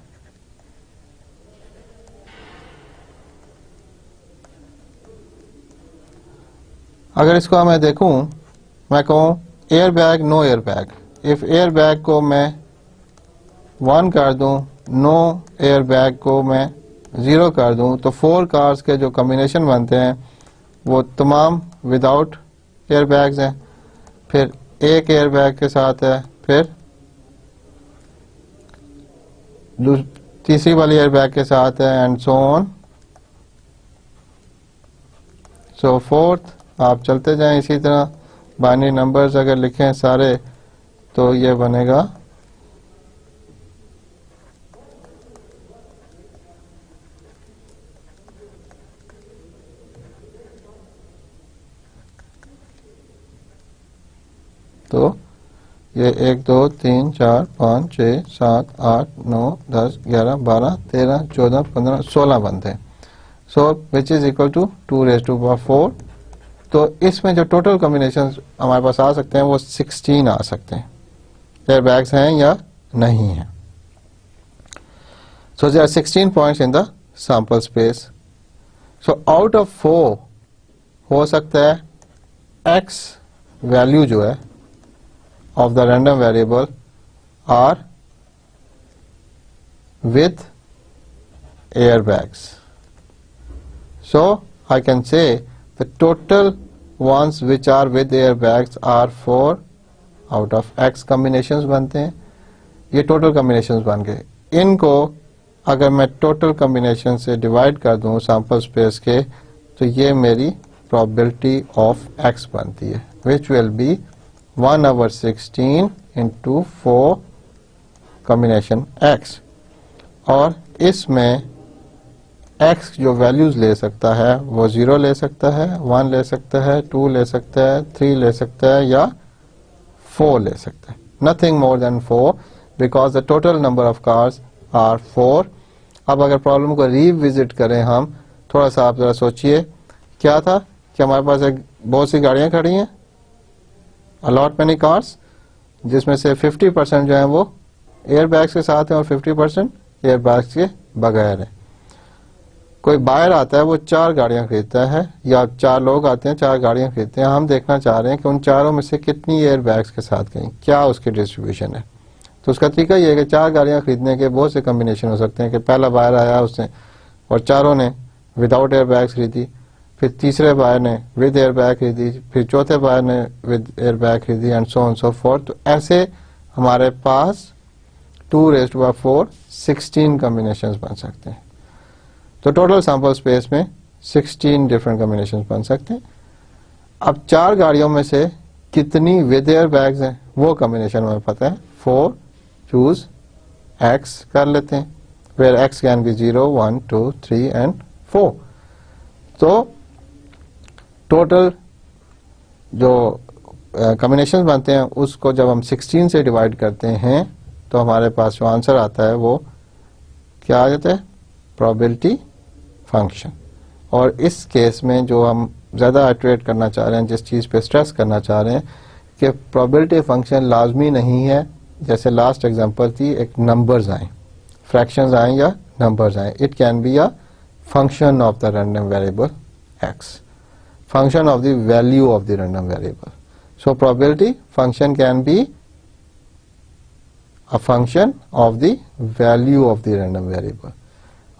अगर इसको मैं देखूं, मैं कहूं air bag, no air bag. If air bag को मैं 1 कर दूं, नो एयर बैग को मैं 0 कर दूं, तो 4 कार्स के जो कॉम्बिनेशन बनते हैं वो तमाम विदाउट एयर बैग्स हैं। फिर एक एयर बैग के साथ है, फिर तीसरी वाली एयर बैग के साथ है, and so on so fourth. आप चलते जाएं इसी तरह। बाइनरी नंबर्स अगर लिखें सारे तो ये बनेगा तो ये 1 2 3 4 5 6 7 8 9 10 11 12 13 14 15 16 बनते हैं। So which is equal to 2 raise to power 4। तो इसमें जो टोटल कॉम्बिनेशन हमारे पास आ सकते हैं वो 16 आ सकते हैं। एयर बैग्स हैं या नहीं है। So there are 16 points in the sample space. So out of 4 हो सकता है x वैल्यू जो है of the random variable are with airbags. So I can say the total ones which are with airbags are 4 out of x combinations बनते हैं। ये total combinations बन गए। इनको अगर मैं total combination से divide कर दूं sample space के, तो ये मेरी probability of x बनती है, which will be 1/16 into 4 combination x। और इसमें x जो वैल्यूज ले सकता है वो 0 ले सकता है, 1 ले सकता है, 2 ले सकता है, 3 ले सकता है या 4 ले सकता है। Nothing more than 4 because the total number of cars are 4। अब अगर प्रॉब्लम को रिविजिट करें हम, थोड़ा सा आप जरा सोचिए, क्या था कि हमारे पास एक बहुत सी गाड़ियां खड़ी हैं, अलॉट मैनी कार्स, जिसमें से 50% जो है वो एयर बैग्स के साथ हैं और 50% एयर बैग्स के बगैर है। कोई बाहर आता है, वो 4 गाड़ियां खरीदता है, या 4 लोग आते हैं 4 गाड़ियां खरीदते हैं। हम देखना चाह रहे हैं कि उन चारों में से कितनी एयर बैग्स के साथ गई, क्या उसकी डिस्ट्रीब्यूशन है। तो उसका तरीका ये है कि 4 गाड़ियां खरीदने के बहुत से कम्बिनेशन हो सकते हैं कि पहला बाहर आया उसने और चारों ने विदाउट एयर बैग्स खरीदी, फिर तीसरे बायर ने विद एयर बैग खरीदी, फिर चौथे बायर ने विद एयर बैग खरीदी, and so on so fourth. तो ऐसे हमारे पास 2 रेज़ टू पावर 4 16 कॉम्बिनेशंस बन सकते हैं। तो टोटल सैंपल स्पेस में 16 डिफरेंट कॉम्बिनेशंस बन सकते हैं। अब 4 गाड़ियों में से कितनी विद एयर बैग्स हैं वो कॉम्बिनेशन हमें पता है। 4 चूज x कर लेते हैं, where x can be 0 1 2 3 and 4। तो टोटल जो कॉम्बिनेशन बनते हैं उसको जब हम 16 से डिवाइड करते हैं तो हमारे पास जो आंसर आता है वो क्या आ जाता है, प्रोबेबिलिटी फंक्शन। और इस केस में जो हम ज़्यादा आइटरेट करना चाह रहे हैं, जिस चीज़ पे स्ट्रेस करना चाह रहे हैं कि प्रोबेबिलिटी फंक्शन लाजमी नहीं है, जैसे लास्ट एग्जांपल थी, एक नंबर्स आए, फ्रैक्शंस आए या नंबर्स आए, it can be a function of the random variable x, function of the value of the random variable. So probability function can be a function of the value of the random variable,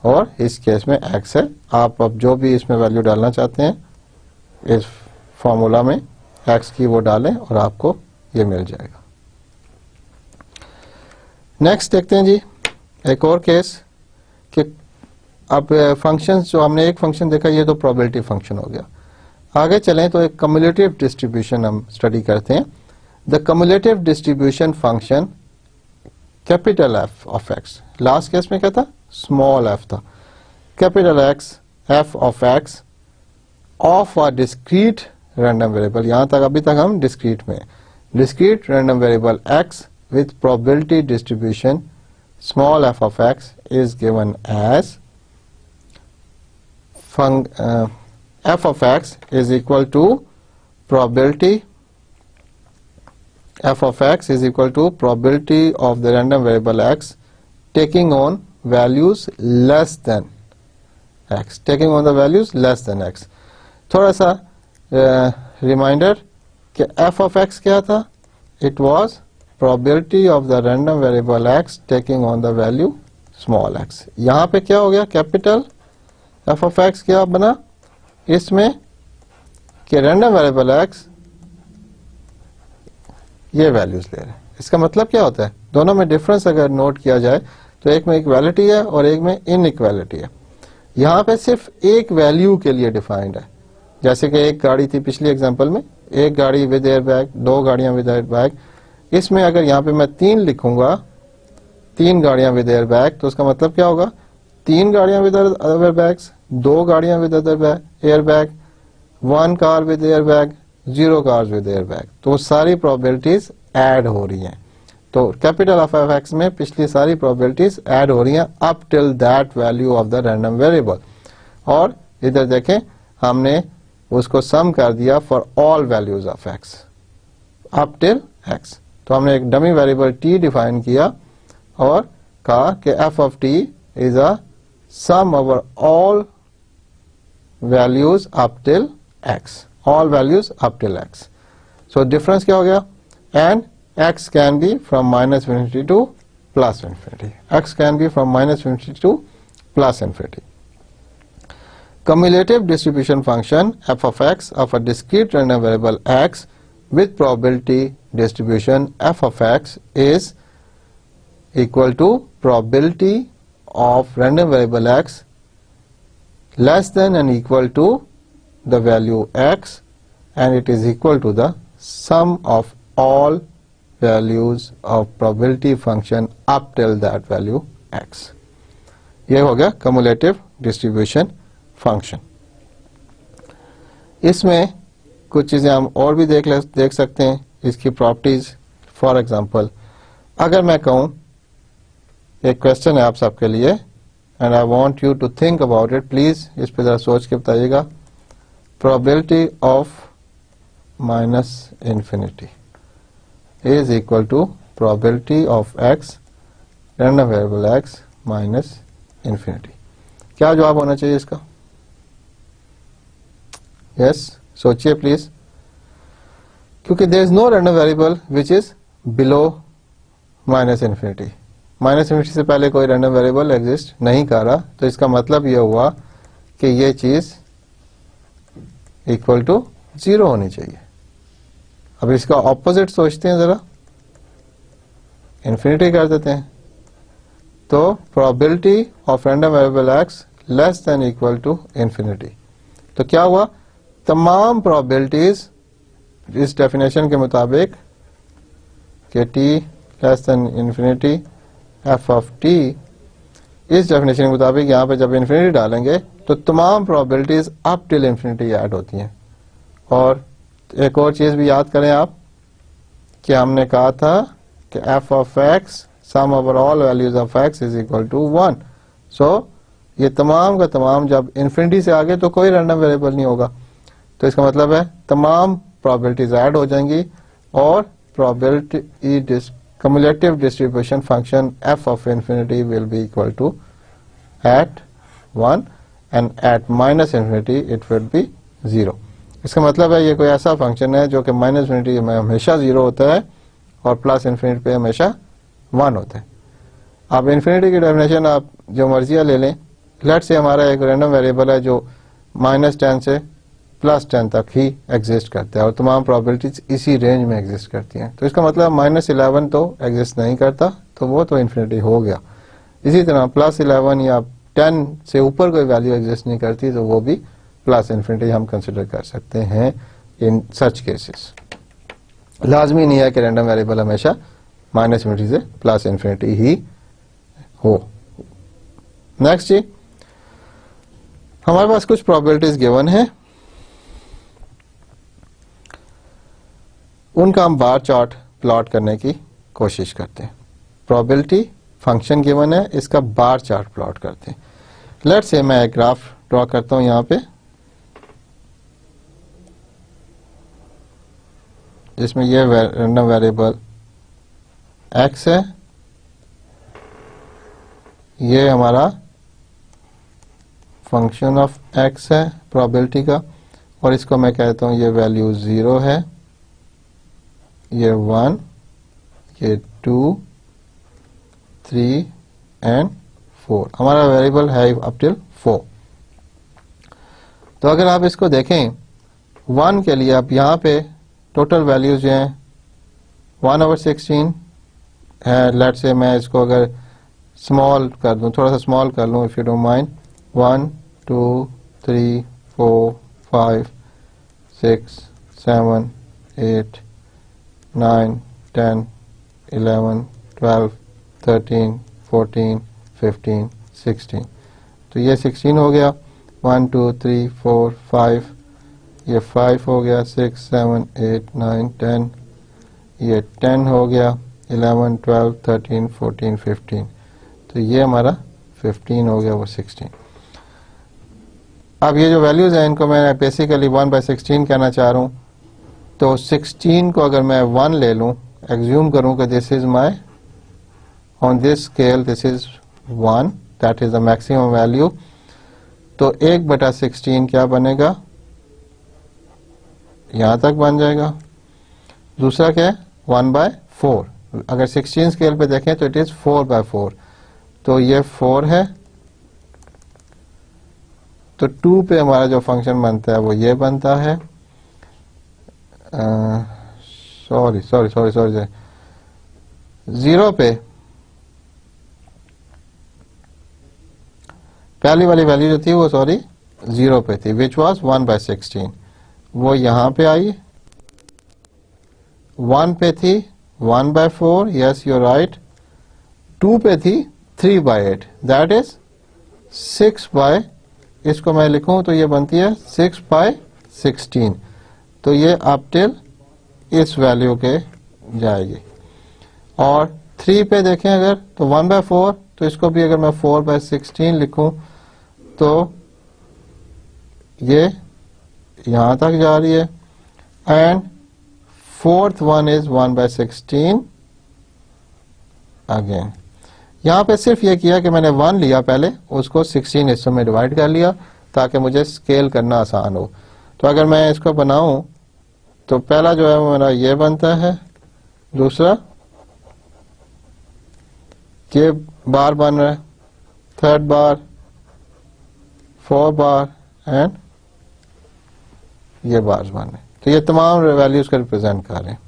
और इस case में x है। आप अब जो भी इसमें value डालना चाहते हैं इस फॉर्मूला में x की वो डालें और आपको ये मिल जाएगा। नेक्स्ट देखते हैं जी एक और केस कि अब फंक्शंस जो हमने एक फंक्शन देखा, ये तो प्रोबेबिलिटी फंक्शन हो गया। आगे चलें तो एक कम्युलेटिव डिस्ट्रीब्यूशन हम स्टडी करते हैं। The cumulative distribution function capital F of x, last case में क्या था, स्मॉल एफ था, capital X F of x of a discrete random variable. यहां तक अभी तक हम डिस्क्रीट में, discrete random variable x with probability distribution small f of x is given as f of x is equal to probability, f of x is equal to probability of the random variable x taking on values less than x, taking on the values less than x। थोड़ा सा reminder कि f of x क्या था, it was probability of the random variable x taking on the value small x। यहां पे क्या हो गया, कैपिटल f of x क्या बना इसमें कि रैंडम वेरिएबल x ये वैल्यूज ले रहे हैं। इसका मतलब क्या होता है, दोनों में डिफरेंस अगर नोट किया जाए तो एक में इक्वालिटी है और एक में इनइक्वालिटी है। यहां पे सिर्फ एक वैल्यू के लिए डिफाइंड है, जैसे कि एक गाड़ी थी पिछली एग्जांपल में, एक गाड़ी विद एयर बैग, दो गाड़ियां विद एयर बैग। इसमें अगर यहां पे मैं 3 लिखूंगा, 3 गाड़ियां विद एयर बैग, तो उसका मतलब क्या होगा, 3 गाड़ियां विद एयर बैग्स, 2 गाड़ियां with air bag, 1 car with air bag, 0 cars with air bag. तो सारी प्रोबेबिलिटीज ऐड हो रही हैं। तो कैपिटल ऑफ एफ एक्स में पिछली सारी प्रोबेबिलिटीज ऐड हो रही हैं up till that value of the random variable. और इधर देखें हमने उसको सम कर दिया for all values of x up till x. तो हमने एक डमी वेरिएबल टी डिफाइन किया और कहा कि F of t is a sum over all values up till x, all values up till x. So difference क्या हो गया, and x can be from minus infinity to plus infinity. X can be from minus infinity to plus infinity. Cumulative distribution function f of x of a discrete random variable x with probability distribution f of x is equal to probability of random variable x less than and equal to the value x, and it is equal to the sum of all values of probability function up till that value x। ये हो गया cumulative distribution function। इसमें कुछ चीजें हम और भी देख सकते हैं इसकी प्रॉपर्टीज। फॉर एग्जांपल अगर मैं कहूं, एक क्वेश्चन है आप सबके लिए and I want you to think about it, please इस पे जरा सोच के बताइएगा। Probability of minus infinity is equal to probability of x random variable x minus infinity। क्या जवाब होना चाहिए इसका? यस, सोचिए प्लीज, क्योंकि there is no random variable which is below minus infinity. Minus infinity से पहले कोई रैंडम वेरिएबल एग्जिस्ट नहीं कर रहा, तो इसका मतलब यह हुआ कि ये चीज इक्वल टू 0 होनी चाहिए। अब इसका ऑपोजिट सोचते हैं जरा, इन्फिनिटी कर देते हैं, तो probability of random variable x less than equal to infinity. तो क्या हुआ, तमाम प्रोबेबिलिटीज इस डेफिनेशन के मुताबिक कि T less than infinity f of T, इस डेफिनेशन के मुताबिक यहां पे जब इन्फिनिटी डालेंगे तो तमाम probabilities up till infinity add होती हैं। और एक और चीज भी याद करें आप कि हमने कहा था कि f of x sum over all values of x is equal to 1। So ये तमाम का तमाम जब इन्फिनिटी से आगे तो कोई रैंडम वेरिएबल नहीं होगा, तो इसका मतलब है तमाम प्रोबेबिलिटीज ऐड हो जाएंगी और probability cumulative distribution function f of infinity will be equal to at 1 and at minus infinity it would be 0। इसका मतलब है ये कोई ऐसा फंक्शन है जो कि माइनस इन्फिनिटी में हमेशा 0 होता है और प्लस इन्फिनिटी पे हमेशा 1 होता है। अब इन्फिनिटी की डेफिनेशन आप जो मर्जी ले लें, लेट से हमारा एक रैंडम वेरिएबल है जो -10 से +10 तक ही एग्जिस्ट करता है और तमाम प्रोबेबिलिटीज इसी रेंज में एग्जिस्ट करती हैं, तो इसका मतलब -11 तो एग्जिस्ट नहीं करता, तो वो तो इन्फिनिटी हो गया। इसी तरह +11 या 10 से ऊपर कोई वैल्यू एग्जिस्ट नहीं करती, तो वो भी प्लस इन्फिनिटी हम कंसिडर कर सकते हैं इन सच केसेस। लाजमी नहीं है कि रैंडम वेरिएबल हमेशा माइनस इन्फिनिटी से प्लस इन्फिनिटी ही हो। नेक्स्ट जी, हमारे पास कुछ प्रोबेबिलिटीज गिवन है, उनका हम बार चार्ट प्लॉट करने की कोशिश करते हैं। प्रोबेबिलिटी फंक्शन गिवन है, इसका बार चार्ट प्लॉट करते हैं। लेट्स से मैं एक ग्राफ ड्रॉ करता हूं यहां पे, जिसमें ये रैंडम वेरिएबल x है, ये हमारा फंक्शन ऑफ x है प्रोबेबिलिटी का, और इसको मैं कहता हूं ये वैल्यू 0 है, ये 1, ये 2, 3 एंड 4 हमारा वेरिएबल है अप टिल 4। तो अगर आप इसको देखें 1 के लिए, आप यहाँ पे टोटल वैल्यूज जो हैं 1/16 है। लेट्स से मैं इसको अगर स्मॉल कर दूं, थोड़ा सा स्मॉल कर लूं, इफ यू डोंट माइंड, 1 2 3 4 5 6 7 8 9 10 11 12 13 14 15 16। तो ये 16 हो गया। 1 2 3 4 5, ये 5 हो गया। 6 7 8 9 10, ये 10 हो गया। 11 12 13 14 15, तो ये हमारा 15 हो गया, वो 16। अब ये जो वैल्यूज हैं इनको मैं बेसिकली 1/16 कहना चाह रहा हूँ। तो 16 को अगर मैं 1 ले लूँ, एग्ज्यूम करूँ कि this is my, on this scale this is 1, that is the maximum value. तो 1/16 क्या बनेगा, यहां तक बन जाएगा। दूसरा क्या है, 1/4। अगर 16 स्केल पे देखें तो इट इज 4/4, तो ये 4 है। तो 2 पे हमारा जो फंक्शन बनता है वो ये बनता है। सॉरी 0 पे पहली वाली वैल्यू जो थी वो 0 पे थी, विच वॉज 1/16। वो यहां पे आई, 1 पे थी 1/4, यस यू राइट। 2 पे थी 3/8, दैट इज 6 इसको मैं लिखूं तो ये बनती है 6/16। तो ये अप टिल इस वैल्यू के जाएगी। और 3 पे देखें अगर तो 1/4, तो इसको भी अगर मैं 4/16 लिखूं तो ये यहां तक जा रही है। And 4th one is 1/16 again. यहां पे सिर्फ ये किया कि मैंने 1 लिया पहले, उसको 16 हिस्सों में डिवाइड कर लिया ताकि मुझे स्केल करना आसान हो। तो अगर मैं इसको बनाऊं तो पहला जो है वो मेरा ये बनता है, दूसरा ये बार बन रहा है, 3rd बार, 4 बार एंड ये बार बन रहे हैं। तो ये तमाम वैल्यूज को रिप्रेजेंट कर रहे हैं।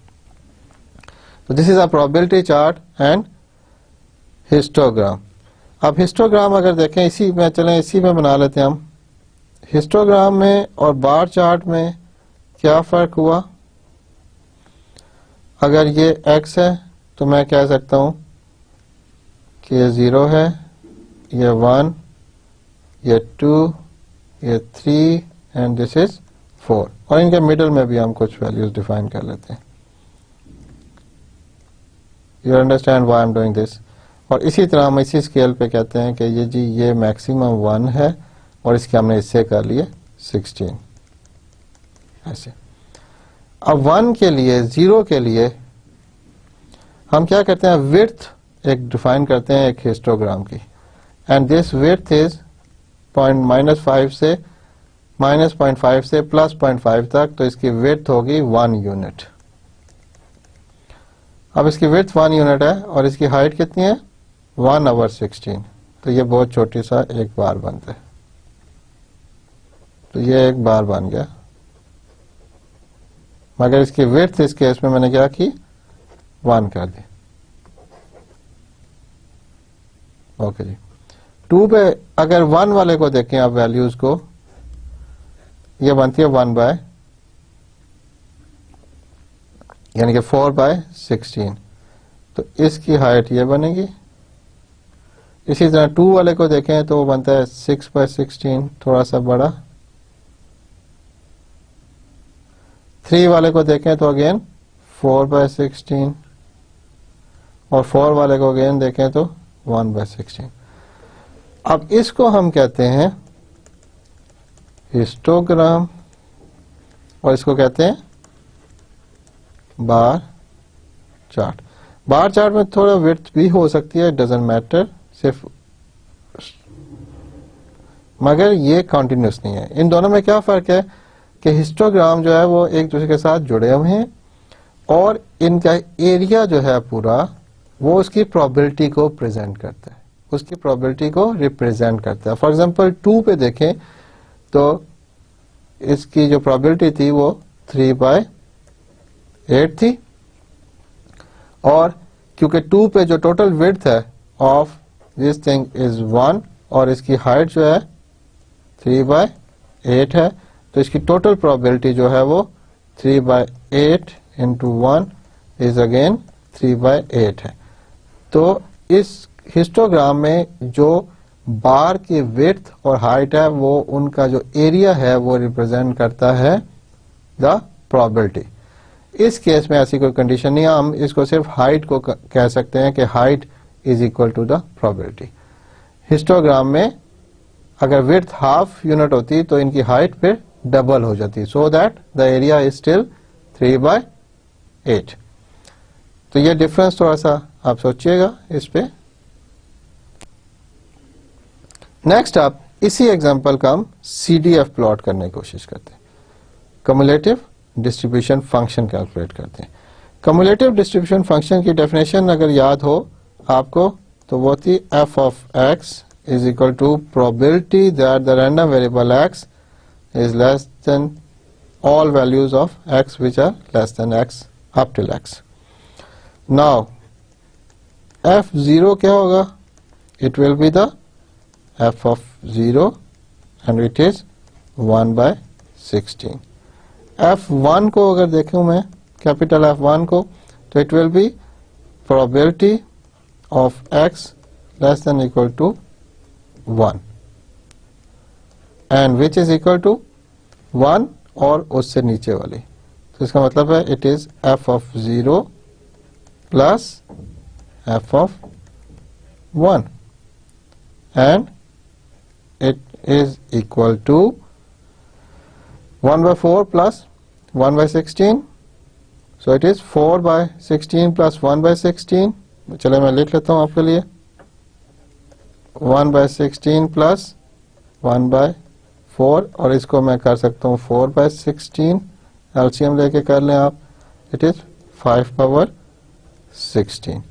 तो this is a probability chart and histogram. अब हिस्टोग्राम अगर देखें, इसी में चलें, इसी में बना लेते हैं हम। हिस्टोग्राम में और बार चार्ट में क्या फर्क हुआ, अगर ये x है तो मैं कह सकता हूं कि ये 0 है, ये 1, ये 2, ये 3 एंड दिस इज 4। और इनके मिडल में भी हम कुछ वैल्यूज डिफाइन कर लेते हैं। You understand why I am doing this. और इसी तरह हम इसी स्केल पे कहते हैं कि ये जी ये मैक्सिमम 1 है और इसके हमने इससे कर लिए 16 ऐसे। अब 1 के लिए, 0 के लिए हम क्या करते हैं, विड्थ एक डिफाइन करते हैं एक हिस्टोग्राम की। एंड दिस विड्थ इज -5 से -0.5 से +0.5 तक, तो इसकी विड्थ होगी 1 यूनिट। अब इसकी विड्थ 1 यूनिट है और इसकी हाइट कितनी है, 1/16। तो ये बहुत छोटी सा एक बार बनता है। तो ये एक बार बन गया, मगर इसकी विड्थ इस केस में मैंने क्या की, 1 कर दी। ओके जी। 2 पे अगर 1 वाले को देखें आप वैल्यूज को, ये बनती है 1 यानी कि 4/16। तो इसकी हाइट ये बनेगी। इसी तरह 2 वाले को देखें तो वो बनता है 6/16, थोड़ा सा बड़ा। 3 वाले को देखें तो अगेन 4/16 और 4 वाले को अगेन देखें तो 1/16। अब इसको हम कहते हैं हिस्टोग्राम और इसको कहते हैं बार चार्ट। बार चार्ट में थोड़ा विड्थ भी हो सकती है, डजंट मैटर, सिर्फ, मगर ये कॉन्टिन्यूस नहीं है। इन दोनों में क्या फर्क है कि हिस्टोग्राम जो है वो एक दूसरे के साथ जुड़े हुए हैं और इनका एरिया जो है पूरा वो उसकी प्रोबेबिलिटी को प्रेजेंट करता है, उसकी प्रोबेबिलिटी को रिप्रेजेंट करता है। फॉर एग्जांपल 2 पे देखें तो इसकी जो प्रोबेबिलिटी थी वो 3/8 थी, और क्योंकि 2 पे जो टोटल विड्थ है ऑफ दिस थिंग इज 1 और इसकी हाइट जो है 3/8 है, तो इसकी टोटल प्रोबेबिलिटी जो है वो 3/8 इंटू 1 इज अगेन 3/8 है। तो इस हिस्टोग्राम में जो बार की विड्थ और हाइट है वो उनका जो एरिया है वो रिप्रेजेंट करता है द प्रोबेबिलिटी। इस केस में ऐसी कोई कंडीशन नहीं है, हम इसको सिर्फ हाइट को कह सकते हैं कि height is equal to the probability. Histogram में अगर विड्थ हाफ यूनिट होती तो इनकी हाइट फिर डबल हो जाती, so that the area is still 3/8। तो ये डिफरेंस थोड़ा सा आप सोचिएगा इस पे। नेक्स्ट आप इसी एग्जांपल का हम CDF प्लॉट करने की कोशिश करते हैं, कम्युलेटिव डिस्ट्रीब्यूशन फंक्शन कैलकुलेट करते हैं। कम्युलेटिव डिस्ट्रीब्यूशन फंक्शन की डेफिनेशन अगर याद हो आपको तो वो थी f of x is equal to probability that the random variable x is less than all values of x which are less than x up till x. Now f0 क्या होगा? It will be the f of 0 and it is 1/16. f1 को अगर देखूं मैं capital f1 को तो it will be probability of x less than equal to 1 and which is equal to 1 और उससे नीचे वाली, तो इसका मतलब है it is f of 0 plus f of 1 and it is equal to 1/4 plus 1/16, so it is 4/16 plus 1/16। चले मैं लिख लेता हूं आपके लिए 1/16 plus 1/4 और इसको मैं कर सकता हूं 4/16, एलसीएम लेके कर लें आप, it is 5/16।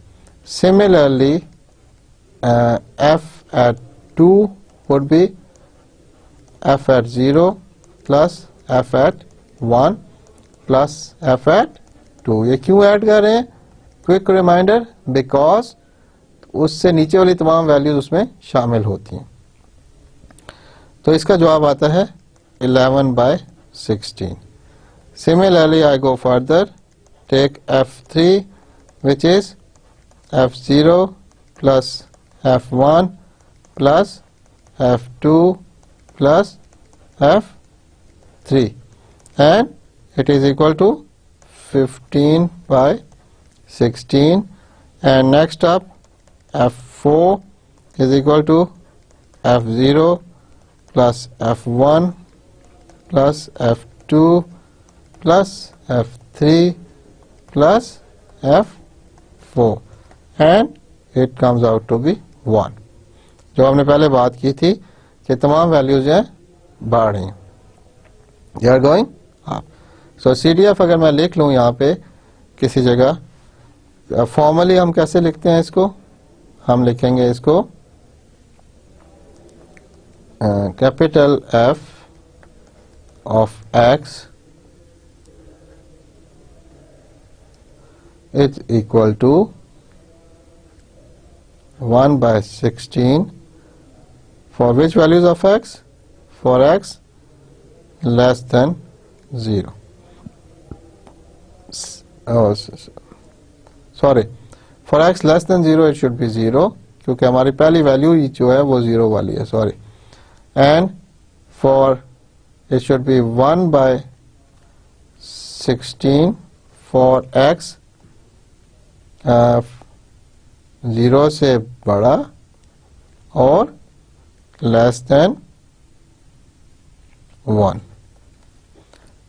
Similarly f at 2 would be f at 0 plus f at 1 plus f at 2। ये क्यों ऐड कर रहे हैं? क्विक रिमाइंडर, बिकॉज उससे नीचे वाली तमाम वैल्यूज उसमें शामिल होती हैं। तो इसका जवाब आता है 11/16। Similarly I go further, take f3 which is f0 plus f1 plus f2 plus f3 and it is equal to 15/16, and next up f4 is equal to f0 plus f1 plus f2 plus f3 plus f4 and it comes out to be 1। जो हमने पहले बात की थी कि तमाम values हैं बढ़ रही हैं, they are going up. So CDF अगर मैं लिख लूं यहाँ पे किसी जगह, फॉर्मली हम कैसे लिखते हैं इसको? हम लिखेंगे इसको capital F of x is equal to 1/16 for which values of x? For x less than 0. Oh, sorry, for x less than 0 it should be 0 क्योंकि हमारी पहली वैल्यू जो है वो 0 वाली है, sorry, and for it should be 1/16 for x 0 से बड़ा और less than 1.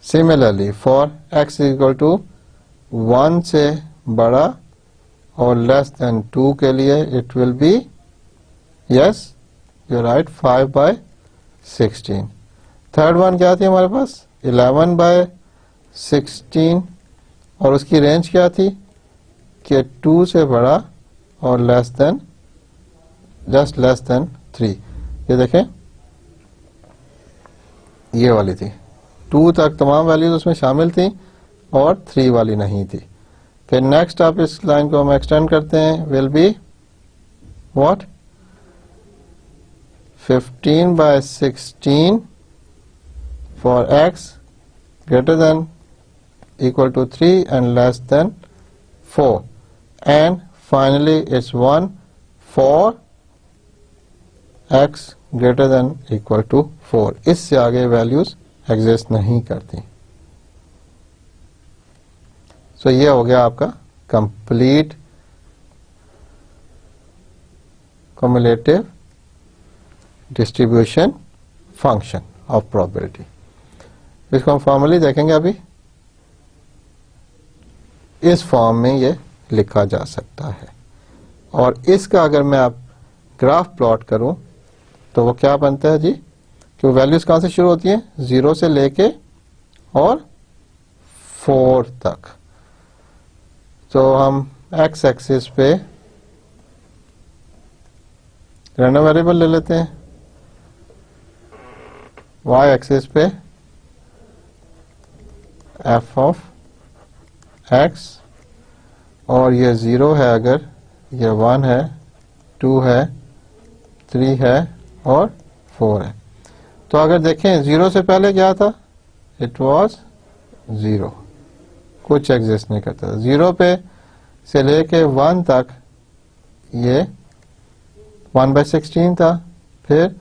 Similarly for x is equal to 1 से बड़ा और less than 2 के लिए it will be, yes you're right, 5/16। Third one क्या थी हमारे पास? 11/16 और उसकी रेंज क्या थी कि 2 से बड़ा और less than just less than 3। ये देखें ये वाली थी, 2 तक तमाम वैल्यूज उसमें शामिल थी और 3 वाली नहीं थी। फिर नेक्स्ट आप इस लाइन को हम एक्सटेंड करते हैं, will be what 15/16 for x greater than equal to 3 and less than 4, and finally it's 1 for x greater than equal to 4। इससे आगे वैल्यूज एग्जिस्ट नहीं करती। सो ये हो गया आपका complete cumulative distribution function of probability. इसको हम फॉर्मली देखेंगे अभी। इस फॉर्म में ये लिखा जा सकता है और इसका अगर मैं आप ग्राफ प्लॉट करूं तो वो क्या बनता है जी कि वो वैल्यूज कहां से शुरू होती हैं, 0 से लेके और 4 तक। तो हम एक्स एक्सिस पे रैंडम वेरिएबल ले लेते हैं, वाई एक्सिस पे एफ ऑफ एक्स, और ये 0 है अगर, ये 1 है, 2 है, 3 है और 4 है। तो अगर देखें 0 से पहले क्या था, इट वाज 0, कुछ एग्जिस्ट नहीं करता था। 0 पे से लेके 1 तक ये 1/16 था, फिर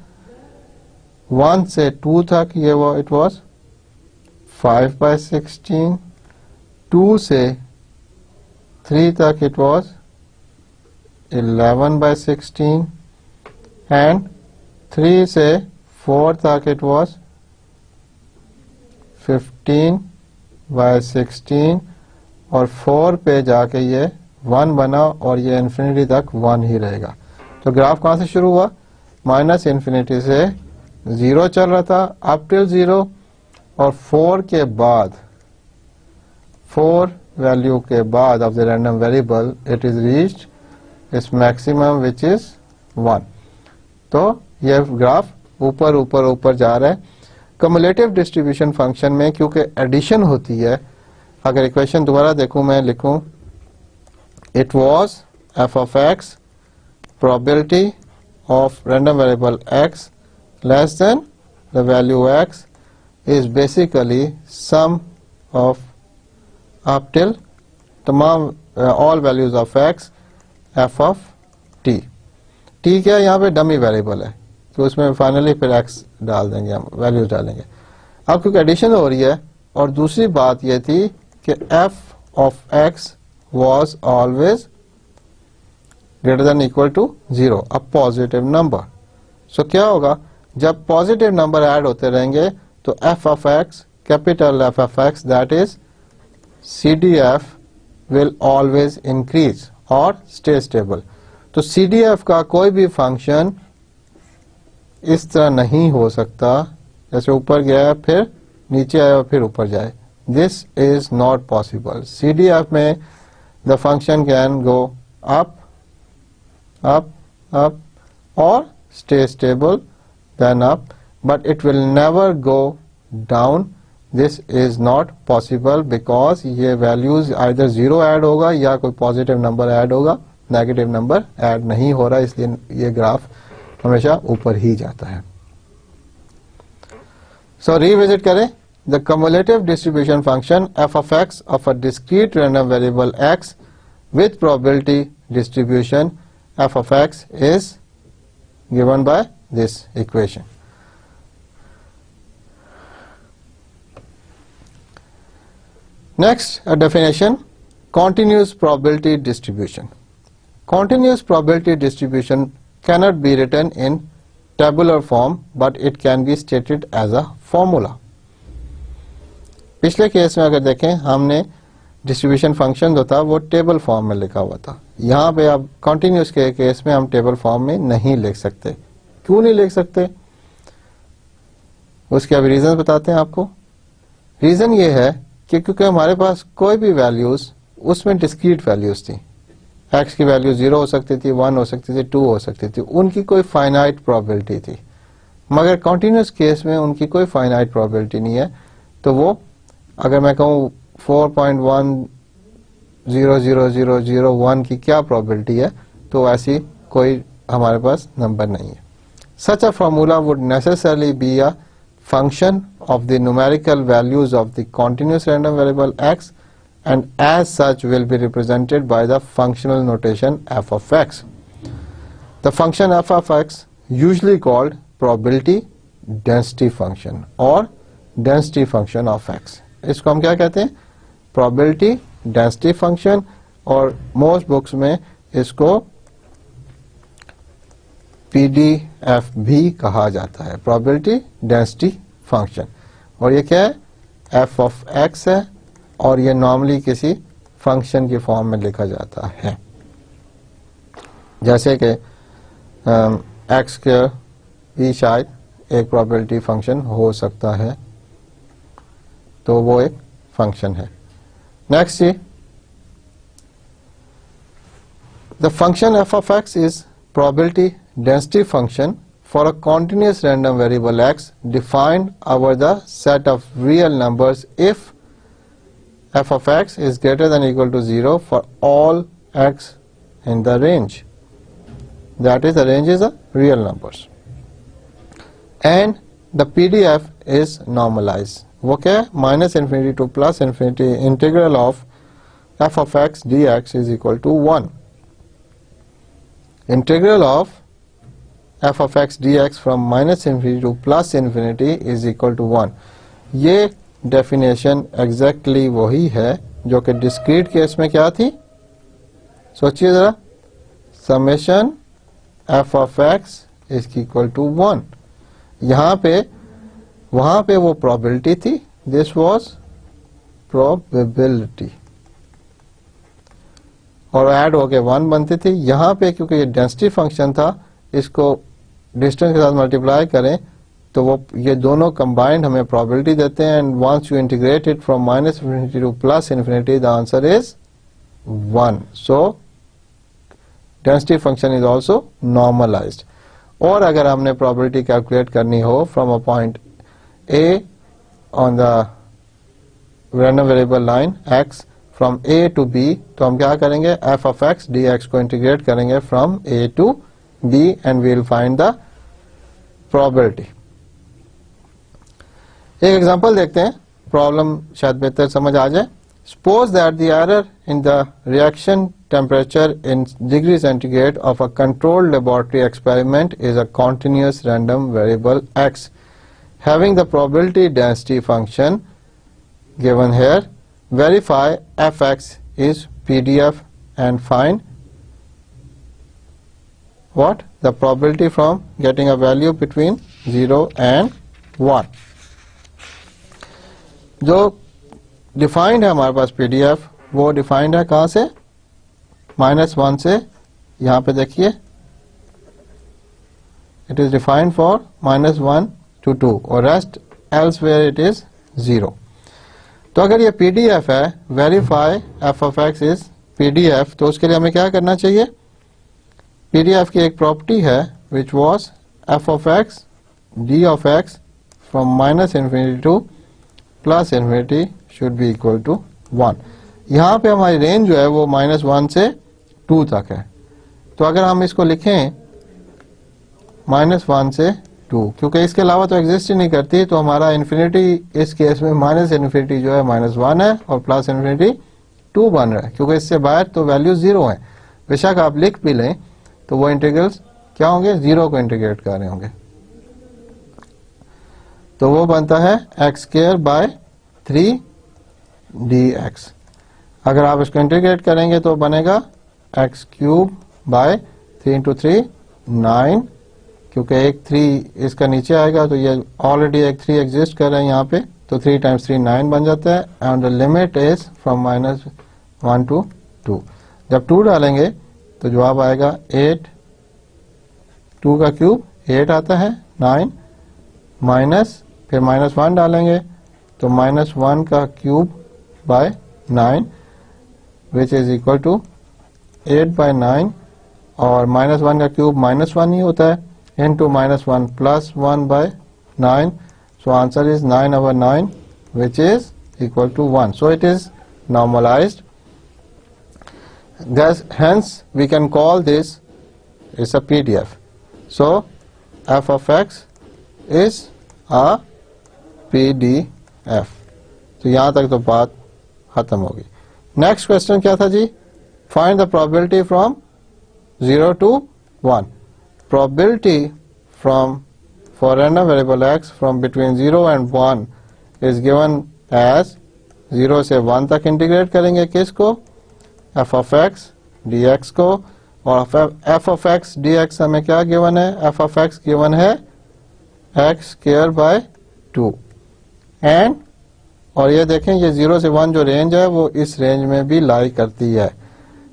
1 से 2 तक ये वो इट वाज 5/16, 2 से 3 तक इट वाज 11/16 एंड 3 से 4 तक इट वाज 15/16 और 4 पे जाके ये 1 बना और ये इन्फिनिटी तक 1 ही रहेगा। तो ग्राफ कहां से शुरू हुआ, माइनस इन्फिनिटी से 0 चल रहा था अप टिल 0 और 4 के बाद 4 वैल्यू के बाद of the random variable it is reached its maximum which is 1। तो ये ग्राफ ऊपर ऊपर ऊपर जा रहा है। कम्युलेटिव डिस्ट्रीब्यूशन फंक्शन में क्योंकि एडिशन होती है, अगर इक्वेशन दोबारा देखूं मैं लिखूं it was F of x probability of random variable x less than the value x is basically sum of up till तमाम all values of x f of t। t क्या है, यहाँ पे डमी वेरिएबल है तो उसमें finally फिर x डाल देंगे, हम वैल्यूज डालेंगे। अब क्योंकि एडिशन हो रही है, और दूसरी बात यह थी कि f of x was always greater than equal to 0, a positive number। सो क्या होगा, जब पॉजिटिव नंबर ऐड होते रहेंगे तो f of x, capital f of x that is CDF will always increase और stay stable। तो CDF का कोई भी फंक्शन इस तरह नहीं हो सकता जैसे ऊपर गया फिर नीचे आया फिर ऊपर जाए, this is not possible. CDF में the function can go up up up or stay stable then up, but it will never go down। this is not possible because ये values either 0 ऐड होगा या कोई positive number add होगा, negative number add नहीं हो रहा, इसलिए ये ग्राफ हमेशा ऊपर ही जाता है। सो रिविजिट करें, the cumulative distribution function f of x of a discrete random variable x with probability distribution f of x is given by this equation। Next, a definition, continuous probability distribution। Continuous probability distribution cannot be written in tabular form, but it can be stated as a formula। पिछले case में अगर देखें हमने distribution function जो था वो table form में लिखा हुआ था। यहाँ पे अब कॉन्टिन्यूस के केस में हम टेबल फॉर्म में नहीं लिख सकते। क्यों नहीं लिख सकते, उसके अभी रीजन बताते हैं आपको। रीजन ये है कि क्योंकि हमारे पास कोई भी वैल्यूज उसमें डिस्क्रीट वैल्यूज थी, x की वैल्यू 0 हो सकती थी, 1 हो सकती थी, 2 हो सकती थी, उनकी कोई फाइनाइट प्रोबेबिलिटी थी। मगर कॉन्टिन्यूस केस में उनकी कोई फाइनाइट प्रोबेबिलिटी नहीं है। तो वो अगर मैं कहूँ 4.100001 की क्या प्रोबेबिलिटी है, तो ऐसी कोई हमारे पास नंबर नहीं है। Such a formula would necessarily be a function of the numerical values of the continuous random variable x, and as such will be represented by the functional notation f of x. The function f of x, usually called probability density function or density function of x. इसको हम क्या कहते हैं? Probability density function, और most books में इसको PDF भी कहा जाता है, probability density function। और ये क्या है? f of x है, और ये नॉर्मली किसी फंक्शन की फॉर्म में लिखा जाता है, जैसे कि x स्क्वायर भी शायद एक प्रोबेबिलिटी फंक्शन हो सकता है, तो वो एक फंक्शन है। नेक्स्ट जी, the function f of x is probability density function for a continuous random variable x defined over the set of real numbers if f of x is greater than or equal to 0 for all x in the range. That is, the range is the real numbers. And the PDF is normalized. वो क्या है? Minus infinity to plus infinity integral of f of x dx is equal to 1. Integral of f of x dx from minus infinity to plus infinity is equal to 1. ये definition exactly वही है जो कि discrete case में क्या थी? सोचिए जरा, summation f of x is equal to 1. यहाँ पे वहां पे वो प्रोबेबिलिटी थी, दिस वाज प्रोबेबिलिटी, और ऐड होके 1 बनती थी। यहाँ पे क्योंकि ये डेंसिटी फंक्शन था, इसको डिस्टेंस के साथ मल्टीप्लाई करें तो वो ये दोनों कंबाइंड हमें प्रोबेबिलिटी देते हैं, and once you integrate it from minus infinity to plus infinity the answer is 1. So density function is also normalised. और अगर हमने प्रोबेबिलिटी कैलकुलेट करनी हो from a point A on the random variable line x from A to B, तो हम क्या करेंगे? f of x dx को इंटीग्रेट करेंगे from A to B and we will find the probability. एक example देखते हैं, प्रॉब्लम शायद बेहतर समझ आ जाए। Suppose that the error in the reaction temperature in degree centigrade of a controlled laboratory experiment is a continuous random variable x. Having the probability density function given here, verify fx is PDF and find what? The probability from getting a value between 0 and 1. जो defined है हमारे पास PDF, वो defined है कहाँ से? -1 से। यहाँ पे देखिए, it is defined for -1 to 2 और रेस्ट elsewhere it is 0. तो अगर ये PDF है, verify f of x is PDF, तो उसके लिए हमें क्या करना चाहिए? PDF की एक प्रॉपर्टी है which was f of x d of x from minus infinity to plus infinity should be equal to 1. यहाँ पे हमारी रेंज जो है वो -1 से 2 तक है। तो अगर हम इसको लिखें -1 से 2, क्योंकि इसके अलावा तो एग्जिस्ट ही नहीं करती, तो हमारा इन्फिनिटी इस केस में माइनस इन्फिनिटी जो है -1 है और प्लस इन्फिनिटी 2 बन रहा है, क्योंकि इससे बाहर तो वैल्यू 0 है। बेशक आप लिख भी लें तो वो इंटीग्रल्स क्या होंगे? 0 को इंटीग्रेट कर रहे होंगे। तो वो बनता है x² 3dx। अगर आप इसको इंटीग्रेट करेंगे तो बनेगा x³ 3 × 3 9, क्योंकि एक 3 इसका नीचे आएगा, तो ये ऑलरेडी एक 3 एग्जिस्ट कर रहे हैं यहाँ पे, तो 3 × 3 9 बन जाता है, and the limit is from -1 to 2। जब 2 डालेंगे तो जवाब आएगा 8, 2 का क्यूब 8 आता है, 9 माइनस, फिर -1 डालेंगे तो -1 का cube by 9 which is equal to 8 by 9 और -1 का क्यूब -1 ही होता है into -1 plus 1 by 9. So answer is 9 over 9 which is equal to 1. So it is normalized. Hence we can call this is a PDF. So f of x is a PDF. तो यहाँ तक तो बात खत्म होगी. Next question क्या था जी? Find the probability from 0 to 1. Probability from for random variable x from between 0 and 1 is given as 0 से 1 तक इंटीग्रेट करेंगे किसको? f of x dx को. और f of x dx हमें क्या गिवन है? f of x गिवन है x square by 2 एंड और ये देखें ये 0 से 1 जो रेंज है वो इस रेंज में भी लाई करती है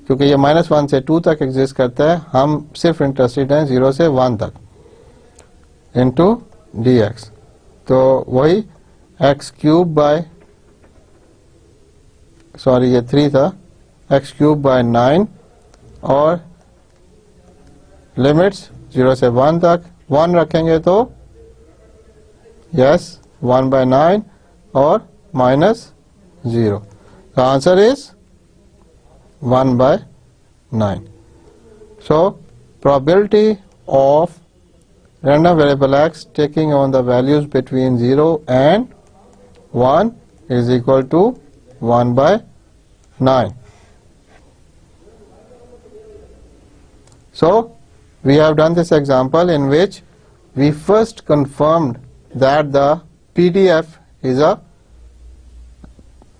क्योंकि ये -1 से 2 तक एग्जिस्ट करता है. हम सिर्फ इंटरेस्टेड हैं 0 से 1 तक इंटू dx. तो वही x क्यूब बाय सॉरी ये 3 था x क्यूब बाय 9 और लिमिट्स 0 से 1 तक 1 रखेंगे तो यस 1 by 9 और -0. The answer is 1 by 9. So probability of random variable x taking on the values between 0 and 1 is equal to 1 by 9. So we have done this example in which we first confirmed that the PDF is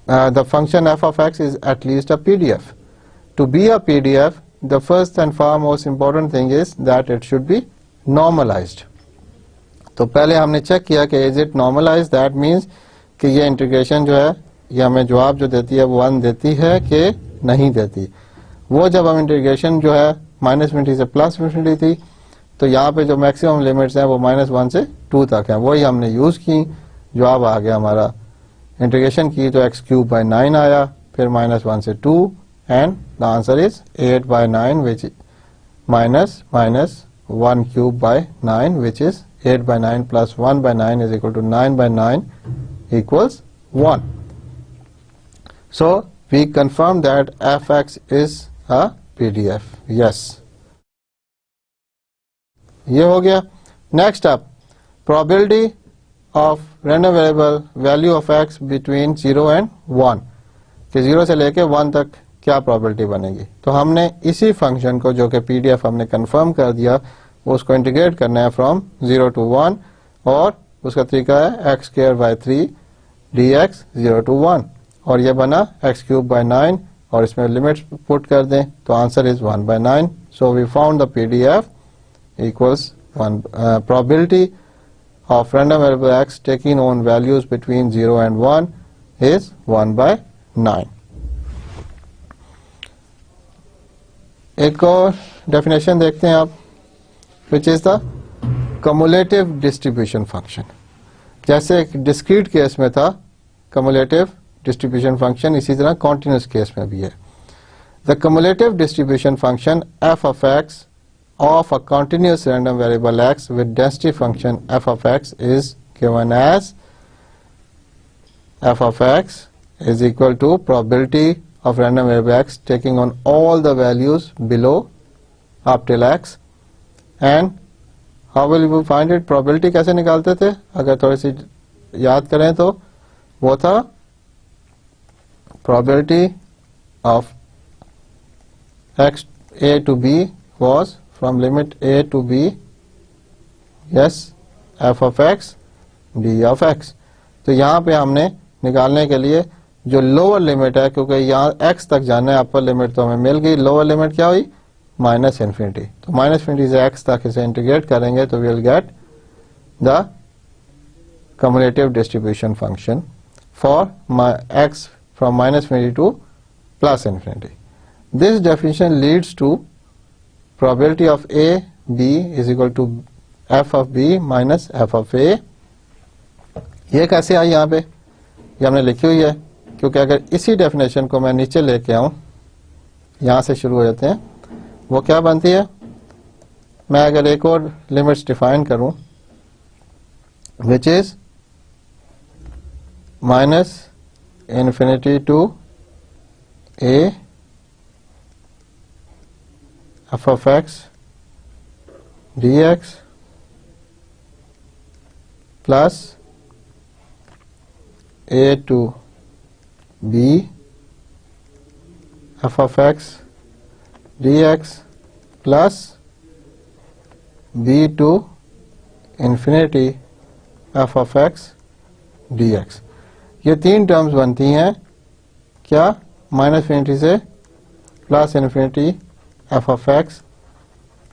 the function f of x is at least a PDF. To be a PDF, the first and far most important thing is that it should be normalized. तो पहले हमने check किया कि is it normalized, that means कि ये integration जो है ये हमें जवाब जो देती है वो 1 देती है कि नहीं देती. वो जब हम इंटीग्रेशन जो है -∞ से +∞ थी तो यहाँ पे जो मैक्सिमम लिमिट्स हैं वो -1 से 2 तक हैं, वही हमने यूज़ की. जवाब आ गया हमारा. इंटीग्रेशन की तो x क्यूब बाय 9 आया, फिर -1 से 2 and the answer is 8 by 9 which minus 1 cube by 9 which is 8 by 9 plus 1 by 9 is equal to 9 by 9 equals 1. So we confirm that fx is a PDF. Yes. ये हो गया. Next up probability of random variable value of x between 0 and 1 कि 0 से लेके 1 तक क्या probability बनेगी. तो हमने इसी फंक्शन को जो कि PDF हमने कंफर्म कर दिया उसको इंटीग्रेट करना है फ्रॉम 0 to 1 और उसका तरीका है x square by 3 dx 0 to 1 और ये बना x क्यूब by 9 और इसमें लिमिट्स पुट कर दें तो answer is 1 by 9. So we found the PDF equals 1 probability of random variable x taking on values between 0 and 1 is 1 by 9. एक और डेफिनेशन देखते हैं आप which is the cumulative distribution function. जैसे एक डिस्क्रीट केस में था cumulative distribution function, इसी तरह continuous केस में भी है. The cumulative distribution function f of x of a continuous random variable x with density function f of x is given as f of x is equal to probability of random variable x taking on all the values below up till x. And how will you find it? probability कैसे निकालते थे? अगर थोड़ी सी याद करें तो वो था probability of x a to b was from limit a to b, yes, f of x d of x. तो यहाँ पे हमने निकालने के लिए जो लोअर लिमिट है क्योंकि यहाँ x तक जाना है, अपर लिमिट तो हमें मिल गई, लोअर लिमिट क्या हुई -∞. तो -∞ से x तक इसे इंटीग्रेट करेंगे तो we'll get the cumulative distribution function for x from -∞ to +∞. This definition leads to probability of a b is equal to f of b minus f of a. ये कैसे आई यहाँ पे? ये हमने लिखी हुई है क्योंकि अगर इसी डेफिनेशन को मैं नीचे लेके आऊं, यहां से शुरू हो जाते हैं, वो क्या बनती है, मैं अगर एक और लिमिट्स डिफाइन करूं which is minus infinity to a f of x d x plus a to b f of x d x plus b to infinity f of x d x. ये तीन terms बनती हैं क्या, minus infinity से plus infinity f of x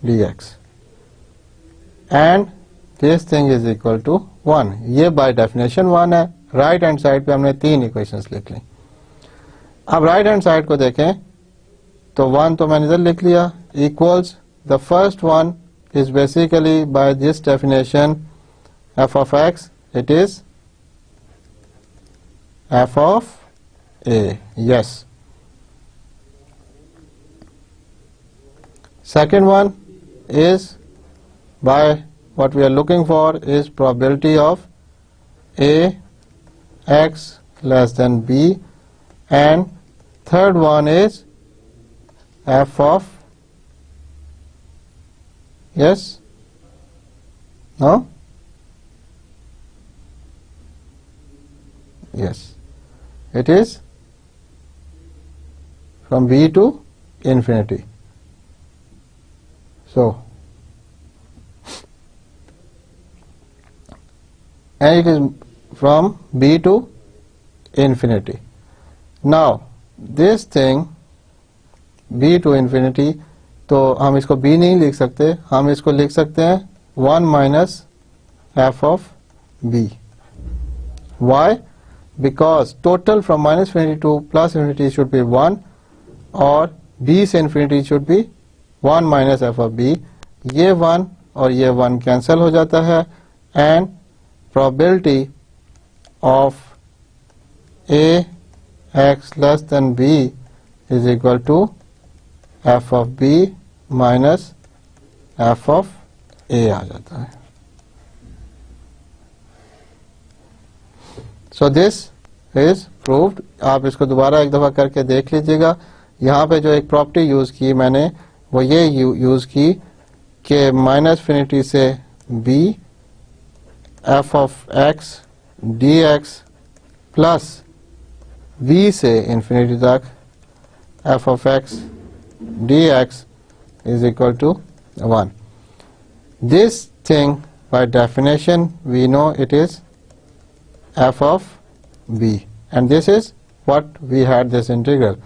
d x, and this thing is equal to 1। ये by definition 1 है। Right hand side पे हमने तीन इक्वेशंस लिख ली। अब राइट हैंड साइड को देखें तो 1 तो मैंने इधर लिख लिया, equals the first one is basically by this definition f of x, it is f of a, yes. Second one is by what we are looking for is probability of a x less than b, and third one is f of, yes, no, yes, it is from b to infinity. So, and it is from b to infinity. Now this thing b to infinity, तो हम इसको b नहीं लिख सकते, हम इसको लिख सकते हैं 1 minus F of b। Why? Because total from minus infinity to plus infinity should be 1 और b से infinity should be 1 minus F of b। ये 1 और ये 1 कैंसिल हो जाता है, and probability of a x less than b is equal to F of b minus F of a आ जाता है। So this is proved. आप इसको दोबारा एक दफा करके देख लीजिएगा। यहाँ पे जो एक प्रॉपर्टी यूज की मैंने वो ये यूज की कि माइनस इन्फिनिटी से b F of x D x plus b से इन्फिनिटी तक F of x dx is equal to 1. This thing by definition we know it is f of b, and this is what we had this integral.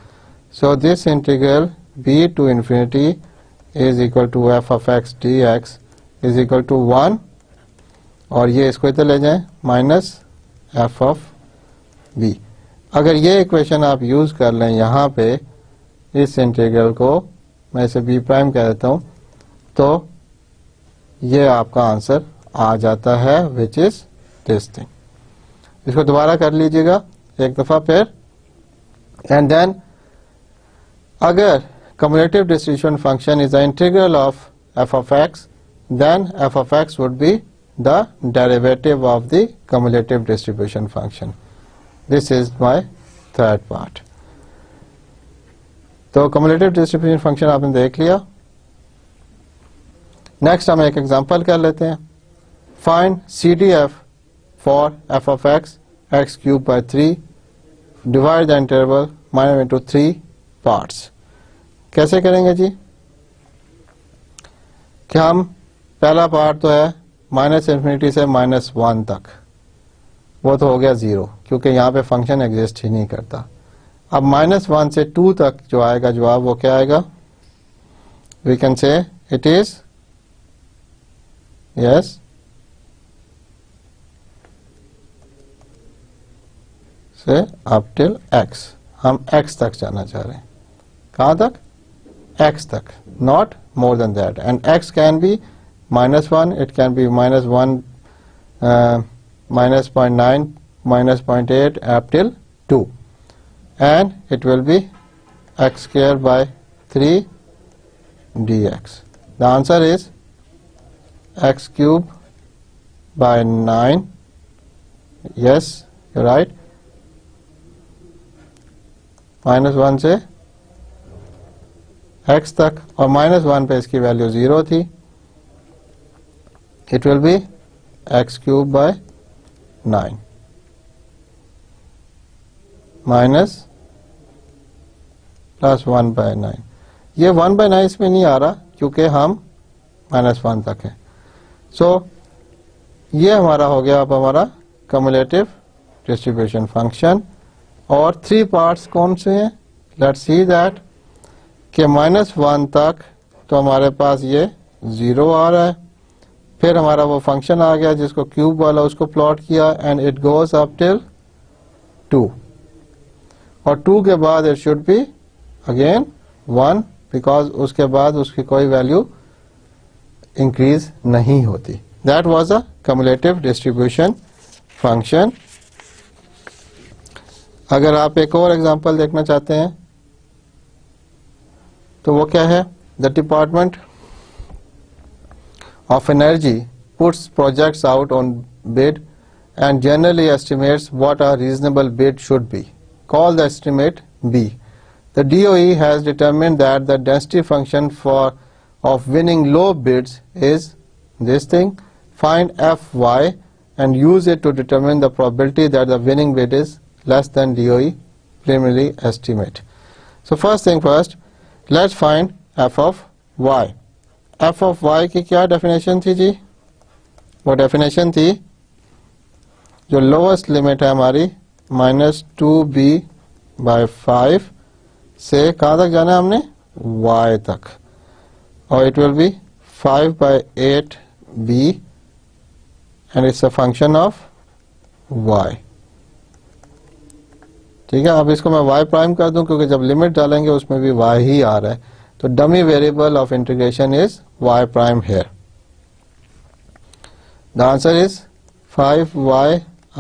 So this integral b to infinity is equal to f of x dx is equal to 1, और ये इसको इधर ले जाएं minus F of b। अगर ये equation आप use कर लें यहाँ पे, इस इंटीग्रल को मैं इसे b प्राइम कह देता हूं, तो ये आपका आंसर आ जाता है विच इज दिस थिंग। इसको दोबारा कर लीजिएगा एक दफा फिर, एंड देन अगर cumulative distribution function is the integral of f of x, then f of x would be the derivative of the cumulative distribution function. This is my third part. तो cumulative distribution function आपने देख लिया। Next हम एक example कर लेते हैं। Find CDF for f of x x cube by 3, divide the interval minus into 3 parts। कैसे करेंगे जी? कि हम पहला पार्ट तो है माइनस इन्फिनिटी से माइनस 1 तक, वो तो हो गया 0 क्योंकि यहाँ पे फंक्शन एग्जिस्ट ही नहीं करता। अब -1 से 2 तक जो आएगा जवाब वो क्या आएगा? We can say it is yes say up till x। हम x तक जाना चाह रहे हैं। कहां तक? x तक, not more than that. And x can B -1, it can B -1, -0.9, -0.8 up till 2। and it will be x square by 3 dx. The answer is x cube by 9. Yes, you're right. -1 से x तक और -1 पे इसकी value 0 थी. It will be x cube by 9 minus plus 1 by 9. ये 1 by 9 इसमें नहीं आ रहा क्योंकि हम -1 तक है. सो ये हमारा हो गया अब हमारा कम्युलेटिव डिस्ट्रीब्यूशन फंक्शन. और 3 पार्ट्स कौन से हैं? लेट्स सी दैट कि -1 तक तो हमारे पास ये 0 आ रहा है. फिर हमारा वो फंक्शन आ गया जिसको क्यूब वाला, उसको प्लॉट किया and it goes up till 2. और 2 के बाद it should be again 1 because उसके बाद उसकी कोई वैल्यू इंक्रीज नहीं होती. That was a cumulative distribution function. अगर आप एक और एग्जांपल देखना चाहते हैं तो वो क्या है? The department of energy puts projects out on bid and generally estimates what a reasonable bid should be. Call the estimate B. The DOE has determined that the density function of winning low bids is this thing. Find Fy and use it to determine the probability that the winning bid is less than DOE preliminary estimate. So first thing first, let's find f of y. f of y की क्या definition थी जी? वो definition थी जो lowest limit है हमारी -2b by 5 से कहाँ तक जाना है हमने? y तक. और it will be 5 by 8b and it's a function of y. ठीक है. अब इसको मैं y प्राइम कर दूं क्योंकि जब लिमिट डालेंगे उसमें भी y ही आ रहा है. तो dummy variable of integration is y prime here. The answer is 5y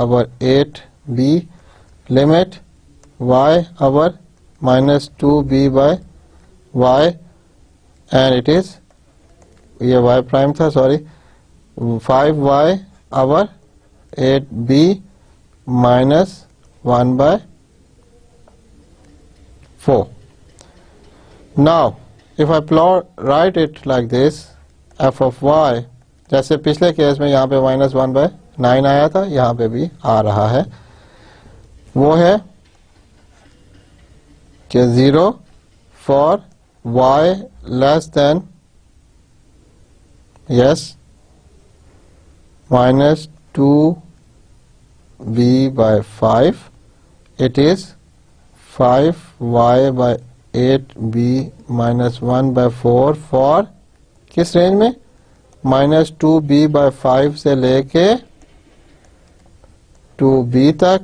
over 8b limit y over -2b by y and it is ये y prime था sorry 5y over 8b minus 1 by 4. Now if I write it like this, f of y जैसे पिछले case में यहाँ पे -1 by 9 आया था, यहाँ पे भी आ रहा है. वो है कि 0 for y less than yes -2b by 5 it is 5y by 8b minus 1 by 4 for किस रेंज में? -2b by 5 से लेके 2b तक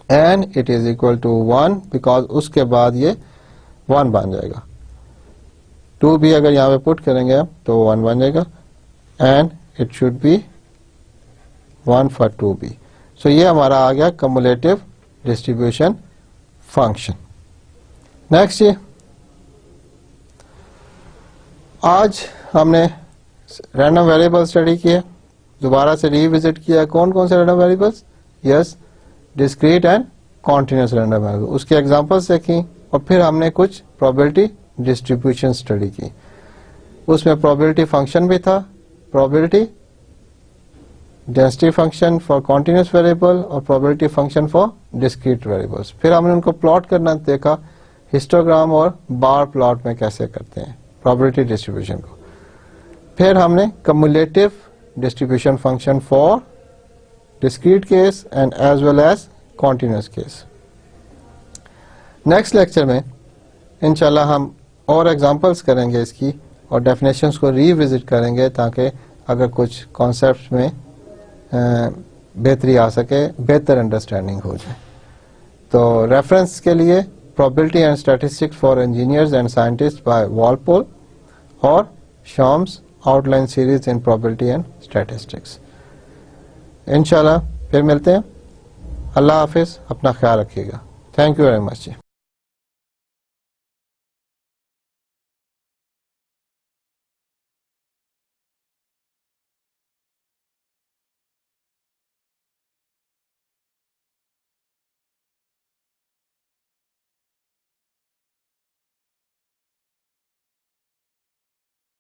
and it is equal to 1 because उसके बाद ये 1 बन जाएगा. 2b अगर यहाँ पे पुट करेंगे तो 1 बन जाएगा and it should be 1 for 2b. So ये हमारा आ गया cumulative distribution function. नेक्स्ट ये आज हमने रैंडम वेरिएबल स्टडी किया, दोबारा से रिविजिट किया. कौन कौन से random variables? Yes, discrete and continuous random variable. उसके एग्जांपल्स देखी और फिर हमने कुछ प्रोबेबिलिटी डिस्ट्रीब्यूशन स्टडी की. उसमें प्रोबेबिलिटी फंक्शन भी था, probability density function for continuous variable और probability function for discrete variables. फिर हमने उनको प्लॉट करना देखा, हिस्टोग्राम और बार प्लॉट में कैसे करते हैं प्रोबेबिलिटी डिस्ट्रीब्यूशन को. फिर हमने cumulative distribution function for discrete case and as well as continuous case. Next lecture में इंशाल्लाह हम और एग्जांपल्स करेंगे इसकी और डेफिनेशंस को रिविजिट करेंगे ताकि अगर कुछ कॉन्सेप्ट्स में बेहतरी आ सके, बेहतर अंडरस्टैंडिंग हो जाए. तो रेफरेंस के लिए Probability and Statistics for Engineers and Scientists by Walpole और Shom's Outline Series in Probability and Statistics. इंशाल्लाह फिर मिलते हैं. अल्लाह हाफिज, अपना ख्याल रखिएगा. Thank you very much ji.